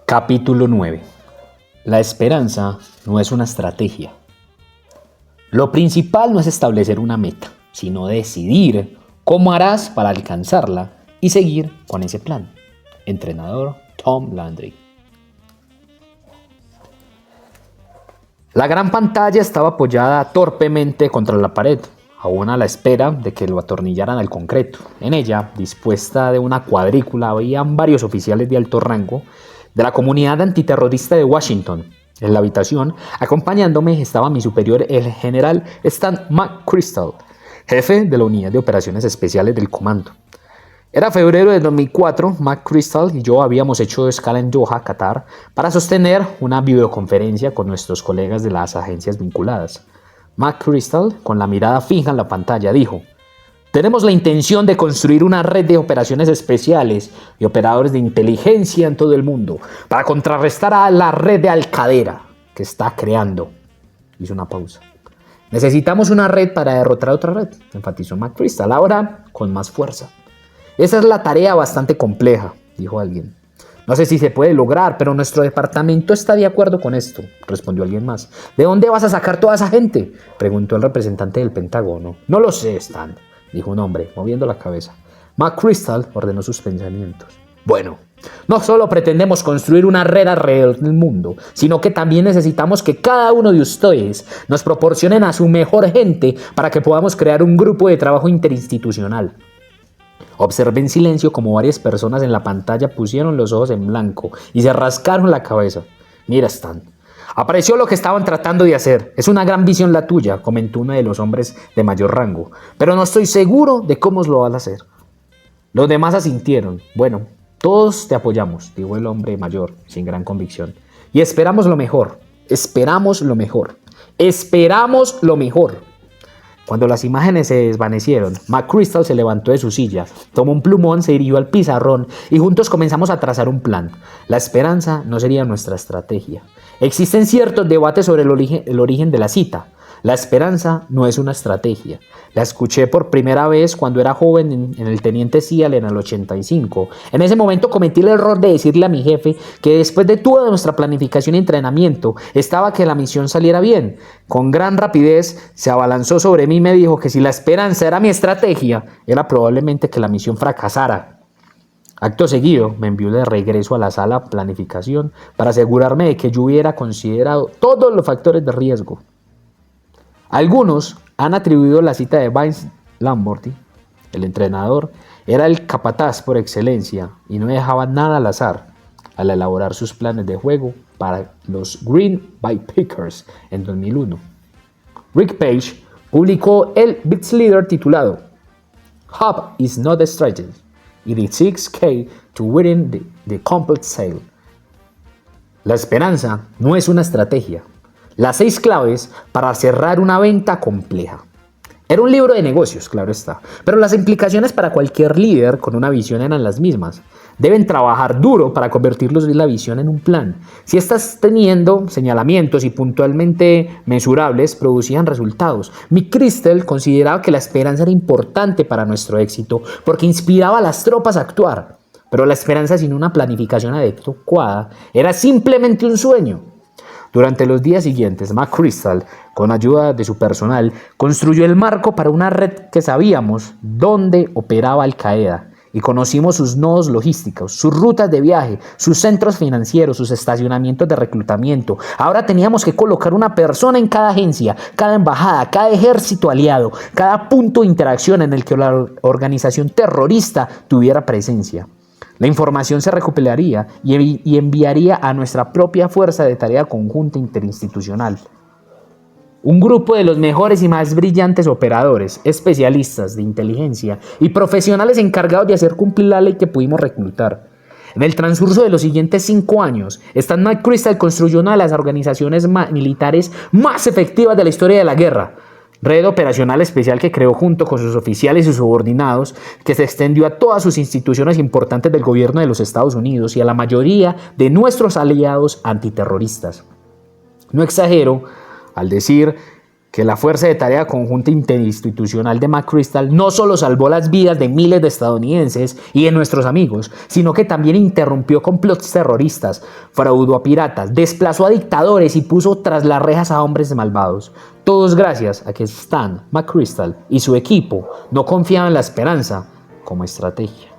Capítulo 9. La esperanza no es una estrategia. Lo principal no es establecer una meta, sino decidir cómo harás para alcanzarla y seguir con ese plan. Entrenador Tom Landry. La gran pantalla estaba apoyada torpemente contra la pared, aún a la espera de que lo atornillaran al concreto. En ella, dispuesta de una cuadrícula, habían varios oficiales de alto rango de la comunidad antiterrorista de Washington. En la habitación, acompañándome, estaba mi superior, el general Stan McChrystal, jefe de la unidad de operaciones especiales del comando. Era febrero de 2004, McChrystal y yo habíamos hecho escala en Doha, Qatar, para sostener una videoconferencia con nuestros colegas de las agencias vinculadas. McChrystal, con la mirada fija en la pantalla, dijo: tenemos la intención de construir una red de operaciones especiales y operadores de inteligencia en todo el mundo para contrarrestar a la red de Al-Qaeda que está creando. Hizo una pausa. Necesitamos una red para derrotar a otra red, enfatizó McChrystal, ahora con más fuerza. Esa es la tarea bastante compleja, dijo alguien. No sé si se puede lograr, pero nuestro departamento está de acuerdo con esto, respondió alguien más. ¿De dónde vas a sacar toda esa gente?, preguntó el representante del Pentágono. No lo sé, Stan, dijo un hombre, moviendo la cabeza. McChrystal ordenó sus pensamientos. Bueno, no solo pretendemos construir una red alrededor del mundo, sino que también necesitamos que cada uno de ustedes nos proporcionen a su mejor gente para que podamos crear un grupo de trabajo interinstitucional. Observé en silencio como varias personas en la pantalla pusieron los ojos en blanco y se rascaron la cabeza. Mira, Stan, apreció lo que estaban tratando de hacer. Es una gran visión la tuya, comentó uno de los hombres de mayor rango, pero no estoy seguro de cómo lo vas a hacer. Los demás asintieron. Bueno, todos te apoyamos, dijo el hombre mayor, sin gran convicción. Y esperamos lo mejor, esperamos lo mejor, esperamos lo mejor. Cuando las imágenes se desvanecieron, McChrystal se levantó de su silla, tomó un plumón, se dirigió al pizarrón y juntos comenzamos a trazar un plan. La esperanza no sería nuestra estrategia. Existen ciertos debates sobre el origen de la cita. La esperanza no es una estrategia. La escuché por primera vez cuando era joven en el Teniente Seal en el 85. En ese momento cometí el error de decirle a mi jefe que después de toda nuestra planificación y entrenamiento estaba que la misión saliera bien. Con gran rapidez se abalanzó sobre mí y me dijo que si la esperanza era mi estrategia, era probablemente que la misión fracasara. Acto seguido me envió de regreso a la sala de planificación para asegurarme de que yo hubiera considerado todos los factores de riesgo. Algunos han atribuido la cita de Vince Lombardi, el entrenador, era el capataz por excelencia y no dejaba nada al azar al elaborar sus planes de juego para los Green Bay Packers en 2001. Rick Page publicó el Beats Leader titulado Hope is not a strategy, it is 6K to winning the complete sale. La esperanza no es una estrategia. Las 6 claves para cerrar una venta compleja. Era un libro de negocios, claro está, pero las implicaciones para cualquier líder con una visión eran las mismas. Deben trabajar duro para convertir la visión en un plan. Si estás teniendo señalamientos y puntualmente mesurables, producían resultados. McChrystal consideraba que la esperanza era importante para nuestro éxito porque inspiraba a las tropas a actuar. Pero la esperanza sin una planificación adecuada era simplemente un sueño. Durante los días siguientes, McChrystal, con ayuda de su personal, construyó el marco para una red que sabíamos dónde operaba Al-Qaeda y conocimos sus nodos logísticos, sus rutas de viaje, sus centros financieros, sus estacionamientos de reclutamiento. Ahora teníamos que colocar una persona en cada agencia, cada embajada, cada ejército aliado, cada punto de interacción en el que la organización terrorista tuviera presencia. La información se recopilaría y enviaría a nuestra propia fuerza de tarea conjunta interinstitucional. Un grupo de los mejores y más brillantes operadores, especialistas de inteligencia y profesionales encargados de hacer cumplir la ley que pudimos reclutar. En el transcurso de los siguientes 5 años, Stan McChrystal construyó una de las organizaciones militares más efectivas de la historia de la guerra. Red operacional especial que creó junto con sus oficiales y subordinados, que se extendió a todas sus instituciones importantes del gobierno de los Estados Unidos y a la mayoría de nuestros aliados antiterroristas. No exagero al decir
que la Fuerza de Tarea Conjunta Interinstitucional de McChrystal no solo salvó las vidas de miles de estadounidenses y de nuestros amigos, sino que también interrumpió complots terroristas, fraudó a piratas, desplazó a dictadores y puso tras las rejas a hombres malvados. Todos gracias a que Stan McChrystal y su equipo no confiaban en la esperanza como estrategia.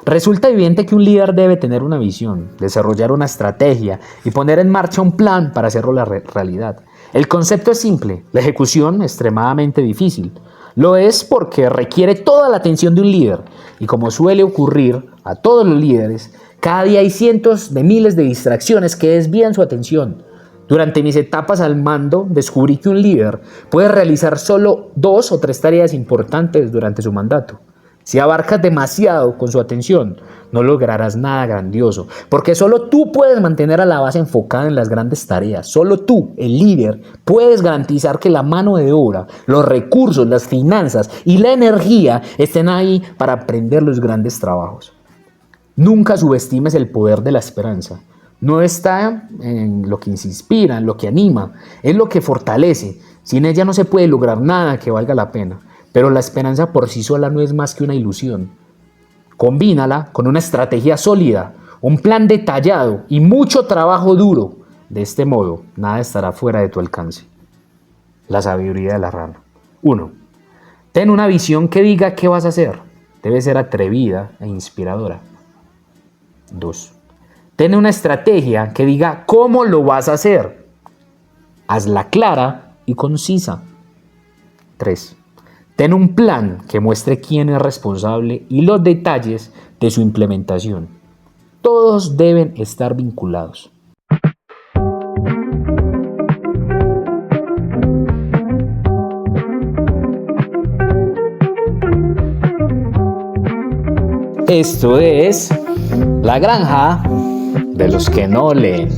Resulta evidente que un líder debe tener una visión, desarrollar una estrategia y poner en marcha un plan para hacerlo la realidad. El concepto es simple, la ejecución extremadamente difícil. Lo es porque requiere toda la atención de un líder y como suele ocurrir a todos los líderes, cada día hay cientos de miles de distracciones que desvían su atención. Durante mis etapas al mando descubrí que un líder puede realizar solo 2 o 3 tareas importantes durante su mandato. Si abarcas demasiado con su atención, no lograrás nada grandioso, porque solo tú puedes mantener a la base enfocada en las grandes tareas. Solo tú, el líder, puedes garantizar que la mano de obra, los recursos, las finanzas y la energía estén ahí para aprender los grandes trabajos. Nunca subestimes el poder de la esperanza. No está en lo que inspira, en lo que anima, es lo que fortalece. Sin ella no se puede lograr nada que valga la pena. Pero la esperanza por sí sola no es más que una ilusión. Combínala con una estrategia sólida, un plan detallado y mucho trabajo duro. De este modo, nada estará fuera de tu alcance. La sabiduría de la rana. 1. Ten una visión que diga qué vas a hacer. Debe ser atrevida e inspiradora. 2. Ten una estrategia que diga cómo lo vas a hacer. Hazla clara y concisa. 3. Ten un plan que muestre quién es responsable y los detalles de su implementación. Todos deben estar vinculados. Esto es La Granja de los que no leen.